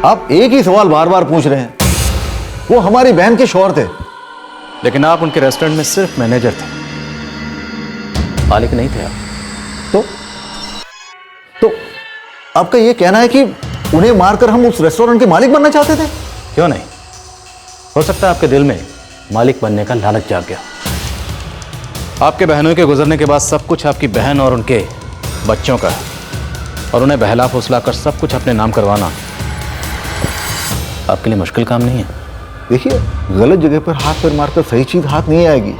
O: आप एक ही सवाल बार बार पूछ रहे हैं। वो हमारी बहन के शौहर थे।
F: लेकिन आप उनके रेस्टोरेंट में सिर्फ मैनेजर थे,
C: मालिक नहीं थे आप।
O: तो आपका ये कहना है कि उन्हें मारकर हम उस रेस्टोरेंट के मालिक बनना चाहते थे?
F: क्यों नहीं? हो सकता है आपके दिल में मालिक बनने का लालच जाग गया। आपके बहनों के गुजरने के बाद सब कुछ आपकी बहन और उनके बच्चों का है, और उन्हें बहला फुसला कर सब कुछ अपने नाम करवाना आपके लिए मुश्किल काम नहीं है।
O: देखिए, गलत जगह पर हाथ पैर मारकर सही चीज हाथ नहीं आएगी।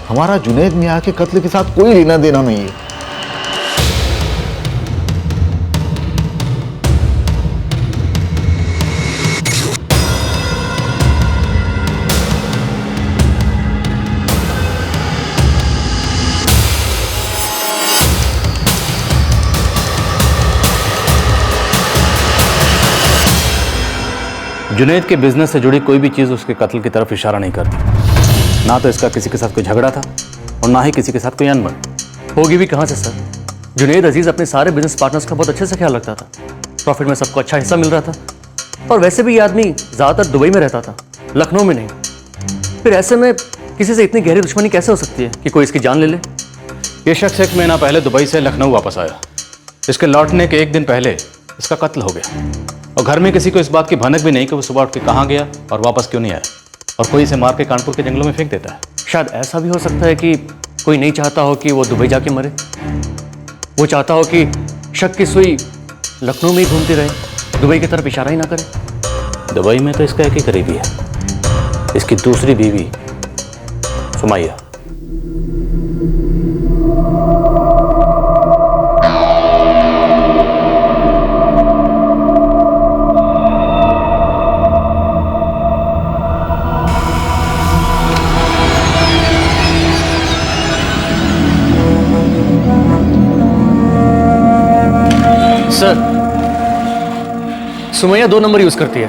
O: हमारा जुनैद मियां के कत्ल के साथ कोई लेना देना नहीं है।
F: जुनैद के बिजनेस से जुड़ी कोई भी चीज़ उसके कत्ल की तरफ इशारा नहीं करती। ना तो इसका किसी के साथ कोई झगड़ा था और ना ही किसी के साथ कोई अनबन।
C: होगी भी कहाँ से सर? जुनैद अजीज अपने सारे बिजनेस पार्टनर्स का बहुत अच्छे से ख्याल रखता था, प्रॉफिट में सबको अच्छा हिस्सा मिल रहा था। और वैसे भी ये आदमी ज़्यादातर दुबई में रहता था, लखनऊ में नहीं। फिर ऐसे में किसी से इतनी गहरी दुश्मनी कैसे हो सकती है कि कोई इसकी जान ले ले?
F: ये शख्स 1 महीना पहले दुबई से लखनऊ वापस आया। इसके लौटने के 1 दिन पहले इसका कत्ल हो गया, और घर में किसी को इस बात की भनक भी नहीं कि वो सुबह उठ के कहाँ गया और वापस क्यों नहीं आया, और कोई इसे मार के कानपुर के जंगलों में फेंक देता है।
C: शायद ऐसा भी हो सकता है कि कोई नहीं चाहता हो कि वो दुबई जाके मरे। वो चाहता हो कि शक की सुई लखनऊ में ही घूमती रहे, दुबई की तरफ इशारा ही ना करे।
F: दुबई में तो इसका एक ही करीबी है, इसकी दूसरी बीवी सुमैया।
C: सुमैया 2 नंबर यूज करती है,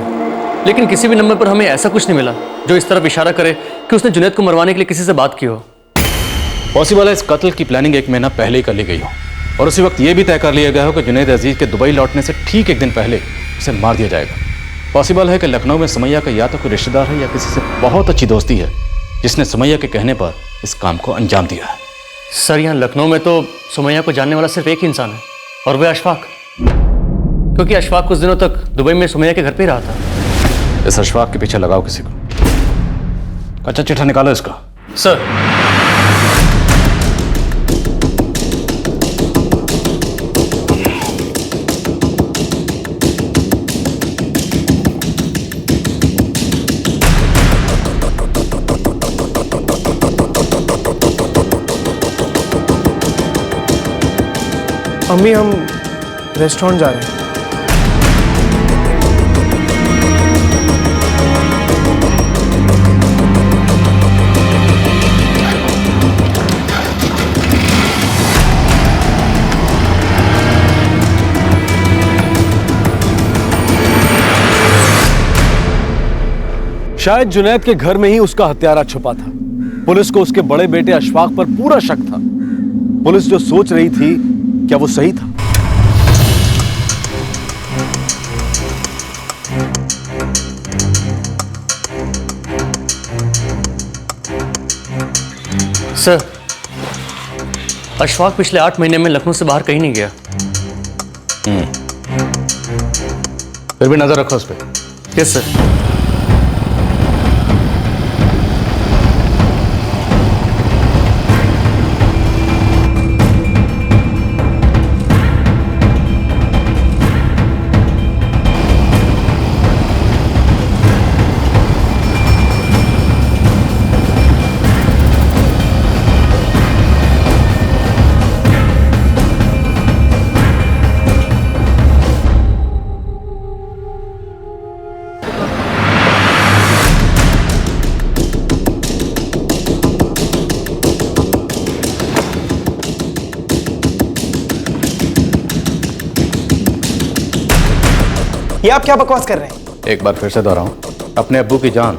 C: लेकिन किसी भी नंबर पर हमें ऐसा कुछ नहीं मिला जो इस तरफ इशारा करे कि उसने जुनैद को मरवाने के लिए किसी से बात की हो।
F: पॉसिबल है इस कत्ल की प्लानिंग 1 महीना पहले ही कर ली गई हो और उसी वक्त ये भी तय कर लिया गया हो कि जुनैद अजीज के दुबई लौटने से ठीक 1 दिन पहले उसे मार दिया जाएगा। पॉसिबल है कि लखनऊ में सुमैया का या तो कोई रिश्तेदार है या किसी से बहुत अच्छी दोस्ती है जिसने सुमैया के कहने पर इस काम को अंजाम दिया है।
C: सर, यहाँ लखनऊ में तो सुमैया को जानने वाला सिर्फ एक ही इंसान है और वह अशफाक, क्योंकne अशफाक कुछ दिनों तक दुबई में सुमैया के घर पे ही रहा था।
F: इस अशफाक के पीछे लगाओ किसी को। कच्चा चिट्ठा निकालो इसका।
C: सर।
D: अम्मी, हम रेस्टोरेंट जा रहे हैं।
I: शायद जुनैद के घर में ही उसका हत्यारा छुपा था। पुलिस को उसके बड़े बेटे अशफाक पर पूरा शक था। पुलिस जो सोच रही थी, क्या वो सही था?
C: सर, अशफाक पिछले 8 महीने में लखनऊ से बाहर कहीं नहीं गया।
F: फिर भी नजर रखो उस पर।
C: Yes sir.
D: ये आप क्या बकवास कर रहे हैं?
F: एक बार फिर से दोहराऊं, अपने अब्बू की जान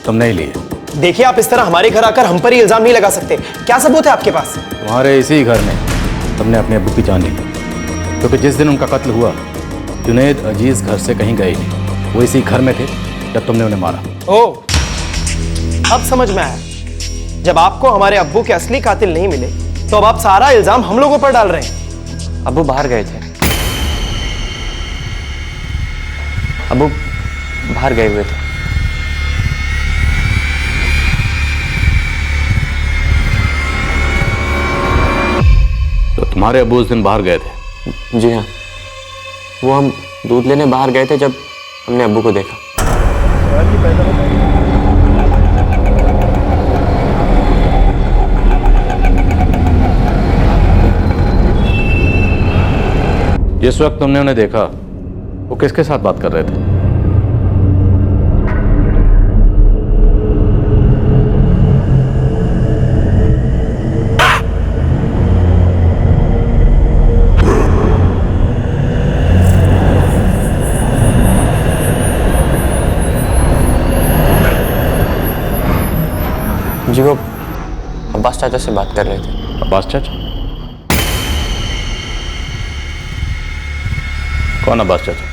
F: तुमने ही ली है।
D: देखिए, आप इस तरह हमारे घर आकर हम पर ही इल्जाम नहीं लगा सकते। क्या सबूत है आपके पास?
F: तुम्हारे इसी घर में तुमने अपने अब्बू की जान ली, क्योंकि जिस दिन उनका कत्ल हुआ जुनैद अजीज घर से कहीं गए नहीं। वो इसी घर में थे जब तुमने उन्हें मारा।
D: ओह, अब समझ में आया। जब आपको हमारे अब्बू के असली कातिल नहीं मिले तो अब आप सारा इल्जाम हम लोगों पर डाल रहे हैं।
E: अब्बू बाहर गए थे। अब्बू बाहर गए हुए थे।
F: तो तुम्हारे अब्बू उस दिन बाहर गए थे?
E: जी हाँ, वो हम दूध लेने बाहर गए थे जब हमने अब्बू को देखा।
F: जिस वक्त तुमने उन्हें देखा वो किसके साथ बात कर रहे थे?
E: जी वो अब्बास चाचा से बात कर रहे थे।
F: अब्बास चाचा? कौन अब्बास चाचा?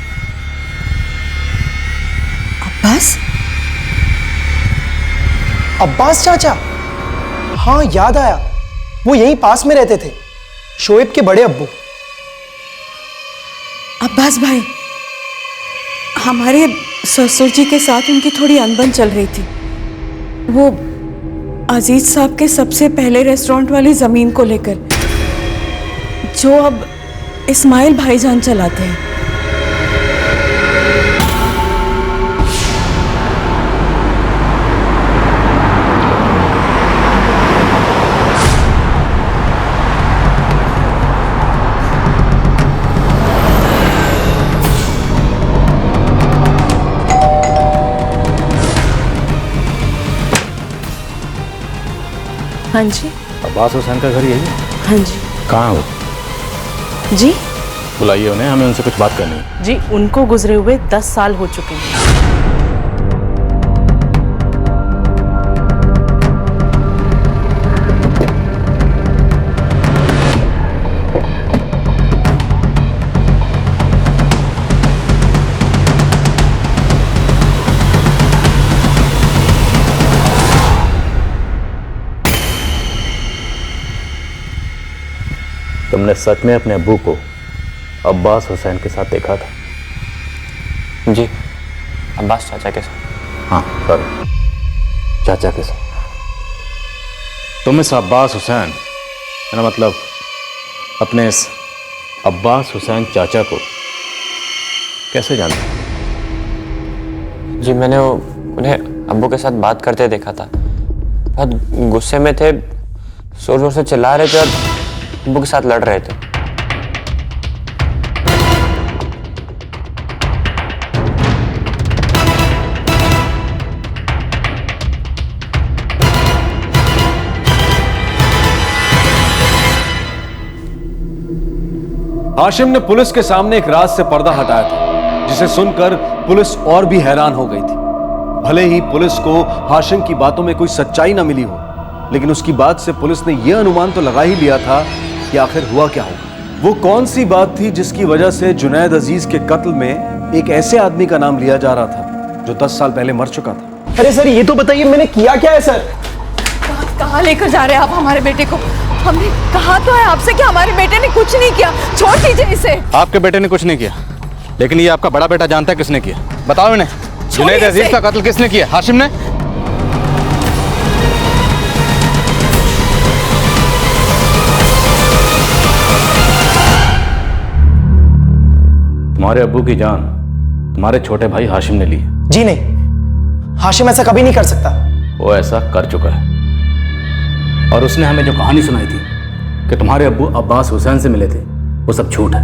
B: अब्बास?
D: अब्बास चाचा? हाँ, याद आया। वो यहीं पास में रहते थे, शोएब के बड़े अब्बू।
B: अब्बास भाई, हमारे ससुर जी के साथ उनकी थोड़ी अनबन चल रही थी। वो अजीज साहब के सबसे पहले रेस्टोरेंट वाली जमीन को लेकर, जो अब इस्माइल भाईजान चलाते हैं। हाँ जी।
F: अब्बास हुसैन का घर यही है?
B: हाँ जी।
F: कहाँ हो?
B: जी?
F: बुलाइए उन्हें, हमें उनसे कुछ बात करनी है।
B: जी, उनको गुजरे हुए 10 साल हो चुके हैं।
F: तुमने सच में अपने अब्बू को अब्बास हुसैन के साथ देखा था?
E: जी, अब्बास चाचा के साथ।
F: हाँ सॉरी, चाचा के साथ। तुम इस अब्बास हुसैन, मेरा मतलब अपने इस अब्बास हुसैन चाचा को कैसे जानते?
E: जी, मैंने उन्हें अब्बू के साथ बात करते देखा था। बहुत गुस्से में थे, जोर जोर से चिल्ला रहे थे और अब्बू के साथ लड़ रहे थे।
I: हाशिम ने पुलिस के सामने एक राज से पर्दा हटाया था, जिसे सुनकर पुलिस और भी हैरान हो गई थी। भले ही पुलिस को हाशिम की बातों में कोई सच्चाई ना मिली हो, लेकिन उसकी बात से पुलिस ने यह अनुमान तो लगा ही लिया था कि आखिर हुआ क्या होगा। वो कौन सी बात थी जिसकी वजह से जुनैद अजीज के कत्ल में एक ऐसे आदमी का नाम लिया जा रहा था जो 10 साल पहले मर चुका था।
D: अरे सर, ये तो बताइए मैंने किया क्या है सर?
B: कहाँ लेकर जा रहे हैं आप हमारे बेटे को? हमने कहा तो है आपसे कि हमारे बेटे ने कुछ नहीं किया, छोड़ दीजिए इसे।
F: आपके बेटे ने कुछ नहीं किया, लेकिन ये आपका बड़ा बेटा जानता है किसने किया। बताओ इन्हें, जुनैद अजीज का कत्ल किसने किया? हाशिम ने? तुम्हारे अब्बू की जान तुम्हारे छोटे भाई हाशिम ने ली।
D: जी नहीं, हाशिम ऐसा कभी नहीं कर सकता।
F: वो ऐसा कर चुका है, और उसने हमें जो कहानी सुनाई थी कि तुम्हारे अब्बू अब्बास हुसैन से मिले थे, वो सब झूठ है।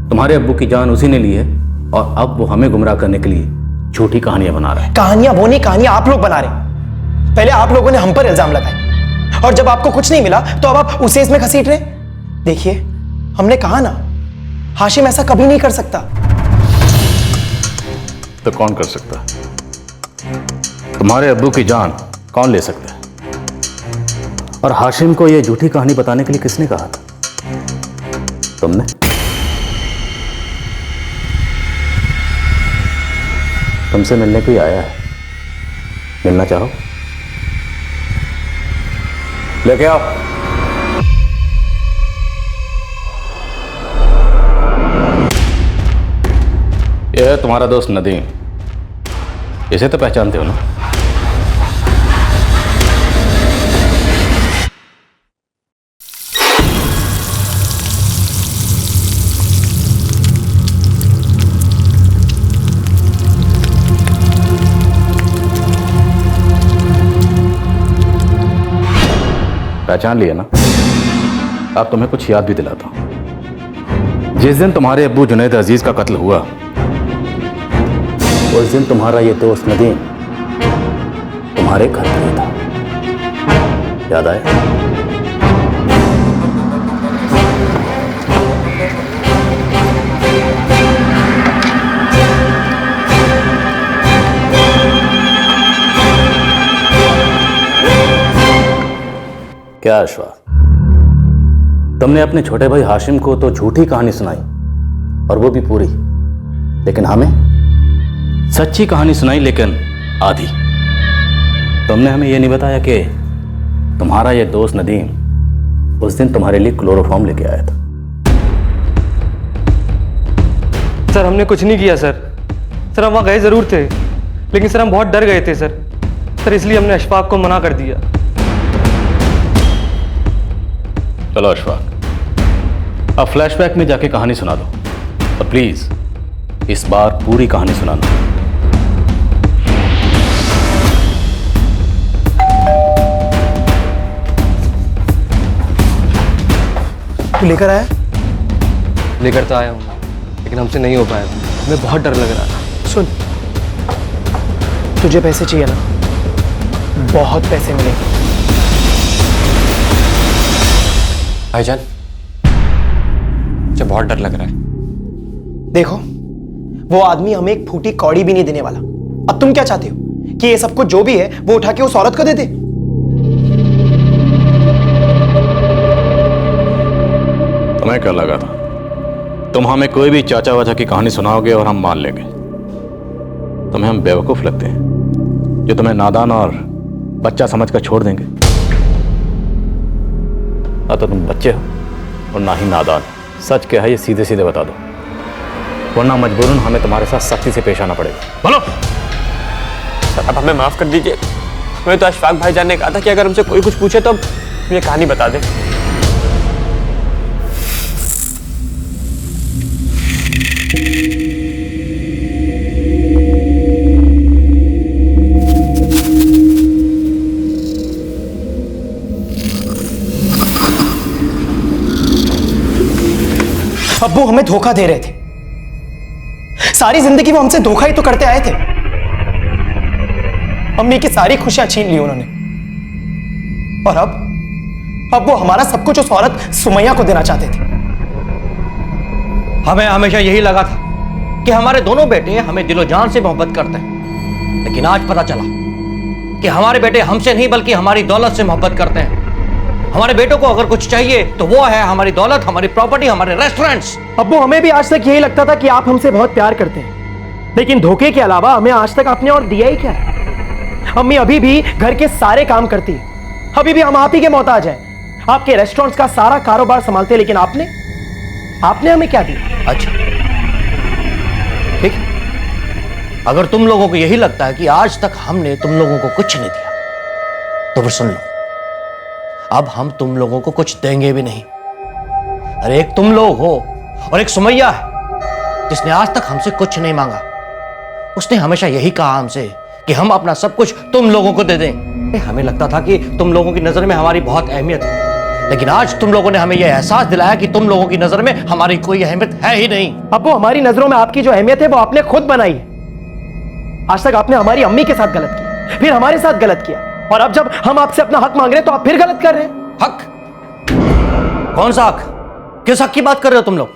F: तुम्हारे अब्बू की जान उसी ने ली है, और अब वो हमें गुमराह करने के लिए झूठी कहानियां बना रहा है।
D: कहानियां वो नहीं, कहानियां आप लोग बना रहे। पहले आप लोगों ने हम पर इल्जाम लगाए, और जब आपको कुछ नहीं मिला तो अब आप उसे इसमें घसीट रहे। देखिए, हमने कहा ना, हाशिम ऐसा कभी नहीं कर सकता।
F: तो कौन कर सकता है? तुम्हारे अब्बू की जान कौन ले सकता है? और हाशिम को यह झूठी कहानी बताने के लिए किसने कहा था? तुमने? तुमसे मिलने कोई आया है, मिलना चाहो? लेके आओ। यह है तुम्हारा दोस्त नदीम, इसे तो पहचानते हो ना? पहचान लिया ना? अब तुम्हें कुछ याद भी दिलाता हूं। जिस दिन तुम्हारे अब्बू जुनैद अजीज का कत्ल हुआ, उस दिन तुम्हारा ये दोस्त नदीम तुम्हारे घर पे था। याद आया? क्या अशफाक, तुमने अपने छोटे भाई हाशिम को तो झूठी कहानी सुनाई, और वो भी पूरी, लेकिन हमें सच्ची कहानी सुनाई, लेकिन आधी। तुमने हमें यह नहीं बताया कि तुम्हारा ये दोस्त नदीम उस दिन तुम्हारे लिए क्लोरोफॉर्म लेके आया था।
P: सर, हमने कुछ नहीं किया सर। सर, हम वहाँ गए ज़रूर थे, लेकिन सर हम बहुत डर गए थे सर, इसलिए हमने अशफाक को मना कर दिया।
F: चलो अशफाक, अब फ्लैशबैक में जाके कहानी सुना दो, और प्लीज इस बार पूरी कहानी सुनाना।
D: तू लेकर आया?
P: लेकर तो आया हूँ, लेकिन हमसे नहीं हो पाया। हमें बहुत डर लग रहा है।
D: सुन, तुझे पैसे चाहिए ना? बहुत पैसे मिलेंगे।
E: भाईजान, मुझे बहुत डर लग रहा है।
D: देखो, वो आदमी हमें एक फूटी कौड़ी भी नहीं देने वाला। अब तुम क्या चाहते हो कि ये सब कुछ जो भी है वो उठा के उस औरत को दे दे?
F: तुम्हें क्या लगा था तुम हमें कोई भी चाचा वाचा की कहानी सुनाओगे और हम मान लेंगे? तुम्हें हम बेवकूफ लगते हैं जो तुम्हें नादान और बच्चा समझकर छोड़ देंगे? ना तो तुम बच्चे हो और ना ही नादान। सच क्या है ये सीधे सीधे बता दो, वरना मजबूरन हमें तुम्हारे साथ सख्ती से पेश आना पड़ेगा। बोलो।
E: सर अब हमें माफ कर दीजिए। हमें तो अशफाक भाईजान ने कहा था कि अगर हमसे कोई कुछ पूछे तो ये कहानी बता दे।
D: अब्बू हमें धोखा दे रहे थे। सारी जिंदगी वो हमसे धोखा ही तो करते आए थे। अम्मी की सारी खुशियां छीन ली उन्होंने, और अब वो हमारा सब कुछ उस औरत सुमैया को देना चाहते थे।
K: हमें हमेशा यही लगा था कि हमारे दोनों बेटे हमें दिलो जान से मोहब्बत करते हैं, लेकिन आज पता चला कि हमारे बेटे हमसे नहीं बल्कि हमारी दौलत से मोहब्बत करते हैं। हमारे बेटों को अगर कुछ चाहिए तो वो है हमारी दौलत, हमारी प्रॉपर्टी, हमारे रेस्टोरेंट्स।
D: अब्बू हमें भी आज तक यही लगता था कि आप हमसे बहुत प्यार करते हैं, लेकिन धोखे के अलावा हमें आज तक आपने और दिया ही क्या है? अम्मी अभी भी घर के सारे काम करती है, अभी भी हम आप ही के मोहताज हैं। आपके रेस्टोरेंट्स का सारा कारोबार संभालते हैं, लेकिन आपने हमें क्या दिया?
K: अच्छा ठीक है, अगर तुम लोगों को यही लगता है कि आज तक हमने तुम लोगों को कुछ नहीं दिया तो फिर सुन लो, अब हम तुम लोगों को कुछ देंगे भी नहीं। अरे एक तुम लोग हो और एक सुमैया है जिसने आज तक हमसे कुछ नहीं मांगा। उसने हमेशा यही कहा हमसे कि हम अपना सब कुछ तुम लोगों को दे दें। हमें लगता था कि तुम लोगों की नजर में हमारी बहुत अहमियत है, लेकिन आज तुम लोगों ने हमें यह एहसास दिलाया कि तुम लोगों की नजर में हमारी कोई अहमियत है ही नहीं।
D: अब्बू हमारी नजरों में आपकी जो अहमियत है वो आपने खुद बनाई है। आज तक आपने हमारी अम्मी के साथ गलत किया, फिर हमारे साथ गलत किया, और अब जब हम आपसे अपना हक मांग रहे हैं तो आप फिर गलत कर रहे हैं।
K: हक? कौन सा हक? किस हक की बात कर रहे हो तुम लोग?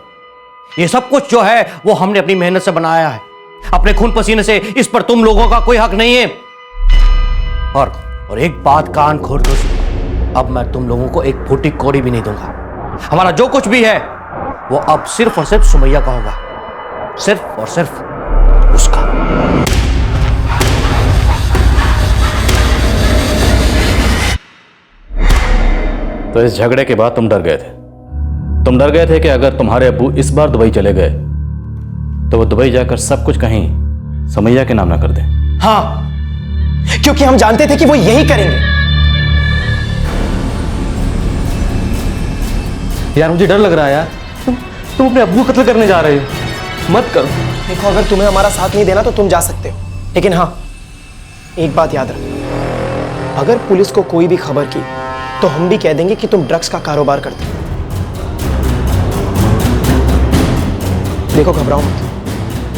K: ये सब कुछ जो है वो हमने अपनी मेहनत से बनाया है, अपने खून पसीने से। इस पर तुम लोगों का कोई हक नहीं है। और एक बात कान खोल दो, अब मैं तुम लोगों को एक फूटी कौड़ी भी नहीं दूंगा। हमारा जो कुछ भी है वो अब सिर्फ और सिर्फ सुमैया का होगा, सिर्फ और सिर्फ उसका।
F: तो इस झगड़े के बाद तुम डर गए थे? तुम डर गए थे कि अगर तुम्हारे अब्बू इस बार दुबई चले गए तो वो दुबई जाकर सब कुछ कहीं सुमैया के नाम ना कर दें?
D: हाँ, क्योंकि हम जानते थे कि वो यही करेंगे।
P: यार मुझे डर लग रहा है यार। तुम अपने अब्बू को कत्ल करने जा रहे हो, मत करो।
D: देखो, अगर तुम्हें हमारा साथ नहीं देना तो तुम जा सकते हो, लेकिन हाँ एक बात याद रखो, अगर पुलिस को कोई भी खबर की तो हम भी कह देंगे कि तुम ड्रग्स का कारोबार करते हो। देखो घबराओ मत,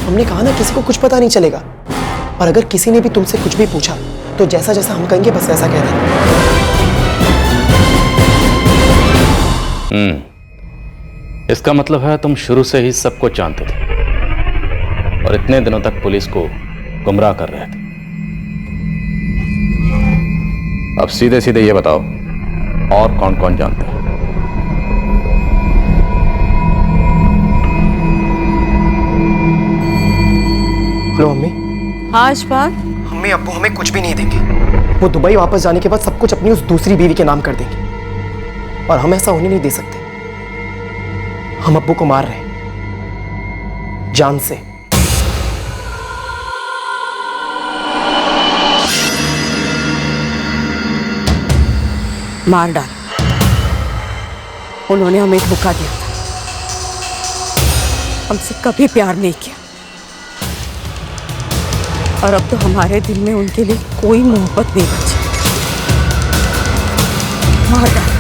D: हमने कहा ना किसी को कुछ पता नहीं चलेगा, और अगर किसी ने भी तुमसे कुछ भी पूछा तो जैसा जैसा हम कहेंगे बस वैसा कह देना।
F: इसका मतलब है तुम शुरू से ही सब कुछ जानते थे और इतने दिनों तक पुलिस को गुमराह कर रहे थे। अब सीधे सीधे ये बताओ, और कौन कौन जानता है?
D: लो अम्मी।
B: हाँ अशफाक।
D: अम्मी अब्बू हमें कुछ भी नहीं देंगे। वो दुबई वापस जाने के बाद सब कुछ अपनी उस दूसरी बीवी के नाम कर देंगे, और हम ऐसा होने नहीं दे सकते। हम अब्बू को मार रहे हैं जान से।
B: मार डाल। उन्होंने हमें धोखा दिया था, हमसे कभी प्यार नहीं किया, और अब तो हमारे दिल में उनके लिए कोई मोहब्बत नहीं बची। मार डाल।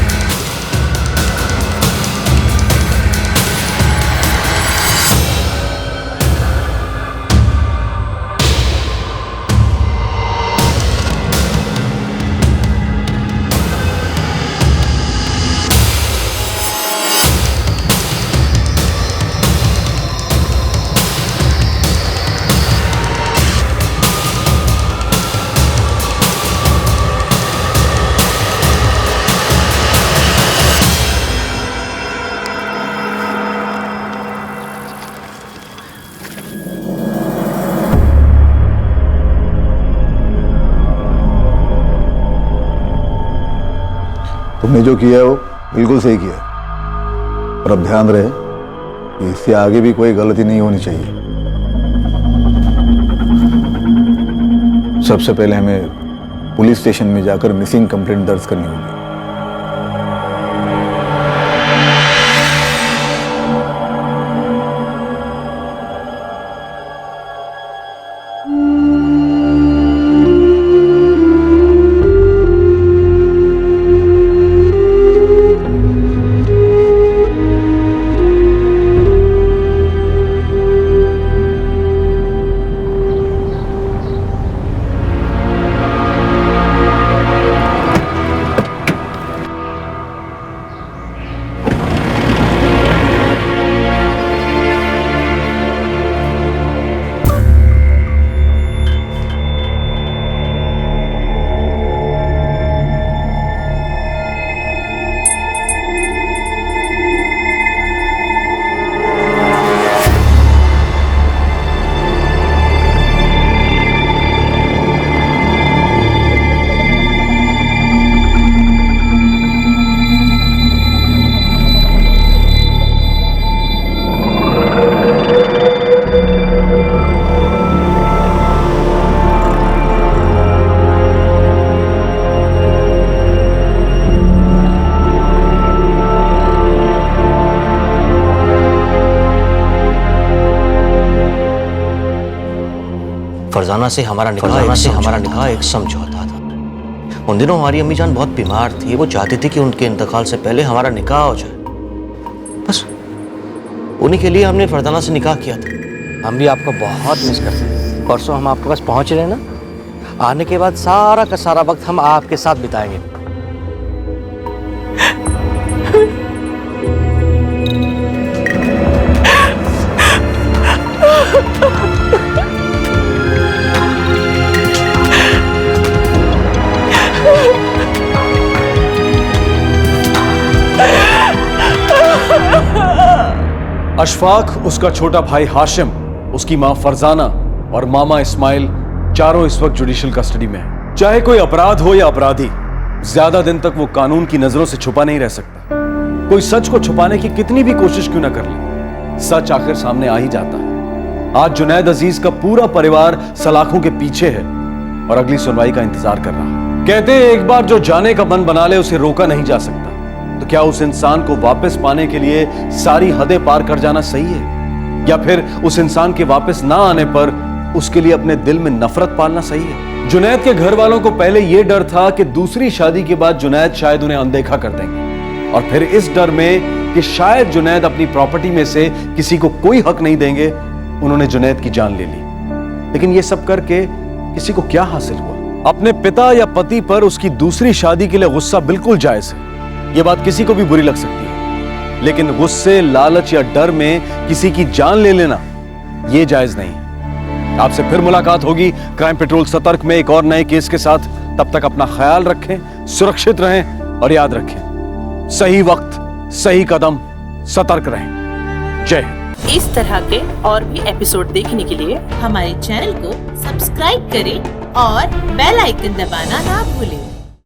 O: हमने जो किया है वो बिल्कुल सही किया है। और अब ध्यान रहे कि इससे आगे भी कोई गलती नहीं होनी चाहिए। सबसे पहले हमें पुलिस स्टेशन में जाकर मिसिंग कंप्लेंट दर्ज करनी होगी।
K: फरजाना से हमारा निकाह एक समझौता था। उन दिनों हमारी अम्मी जान बहुत बीमार थी। वो चाहती थी कि उनके इंतकाल से पहले हमारा निकाह हो जाए। बस उन्हीं के लिए हमने फरजाना से निकाह किया था।
Q: हम भी आपको बहुत मिस करते हैं। परसों हम आपके पास पहुंच रहे हैं ना, आने के बाद सारा का सारा वक्त हम आपके साथ बिताएंगे।
I: अशफाक, उसका छोटा भाई हाशिम, उसकी मां फरजाना और मामा इस्माइल चारों इस वक्त जुडिशियल कस्टडी में हैं। चाहे कोई अपराध हो या अपराधी, ज्यादा दिन तक वो कानून की नजरों से छुपा नहीं रह सकता। कोई सच को छुपाने की कितनी भी कोशिश क्यों ना कर ले, सच आखिर सामने आ ही जाता है। आज जुनैद अजीज का पूरा परिवार सलाखों के पीछे है और अगली सुनवाई का इंतजार कर रहा है। कहते हैं एक बार जो जाने का मन बना ले उसे रोका नहीं जा सकता। तो क्या उस इंसान को वापस पाने के लिए सारी हदें पार कर जाना सही है, या फिर उस इंसान के वापस ना आने पर उसके लिए अपने दिल में नफरत पालना सही है? जुनैद के घर वालों को पहले यह डर था कि दूसरी शादी के बाद जुनैद शायद उन्हें अनदेखा कर देंगे, और फिर इस डर में कि शायद जुनैद अपनी प्रॉपर्टी में से किसी को कोई हक नहीं देंगे, उन्होंने जुनैद की जान ले ली। लेकिन यह सब करके किसी को क्या हासिल हुआ? अपने पिता या पति पर उसकी दूसरी शादी के लिए गुस्सा बिल्कुल जायज है, यह बात किसी को भी बुरी लग सकती है, लेकिन गुस्से, लालच या डर में किसी की जान ले लेना यह जायज नहीं। आपसे फिर मुलाकात होगी क्राइम पेट्रोल सतर्क में एक और नए केस के साथ। तब तक अपना ख्याल रखें, सुरक्षित रहें और याद रखें, सही वक्त, सही कदम, सतर्क रहें। जय हिंद।
R: इस तरह के और भी एपिसोड देखने के लिए हमारे चैनल को सब्सक्राइब करें और बेल आइकन दबाना ना भूलें।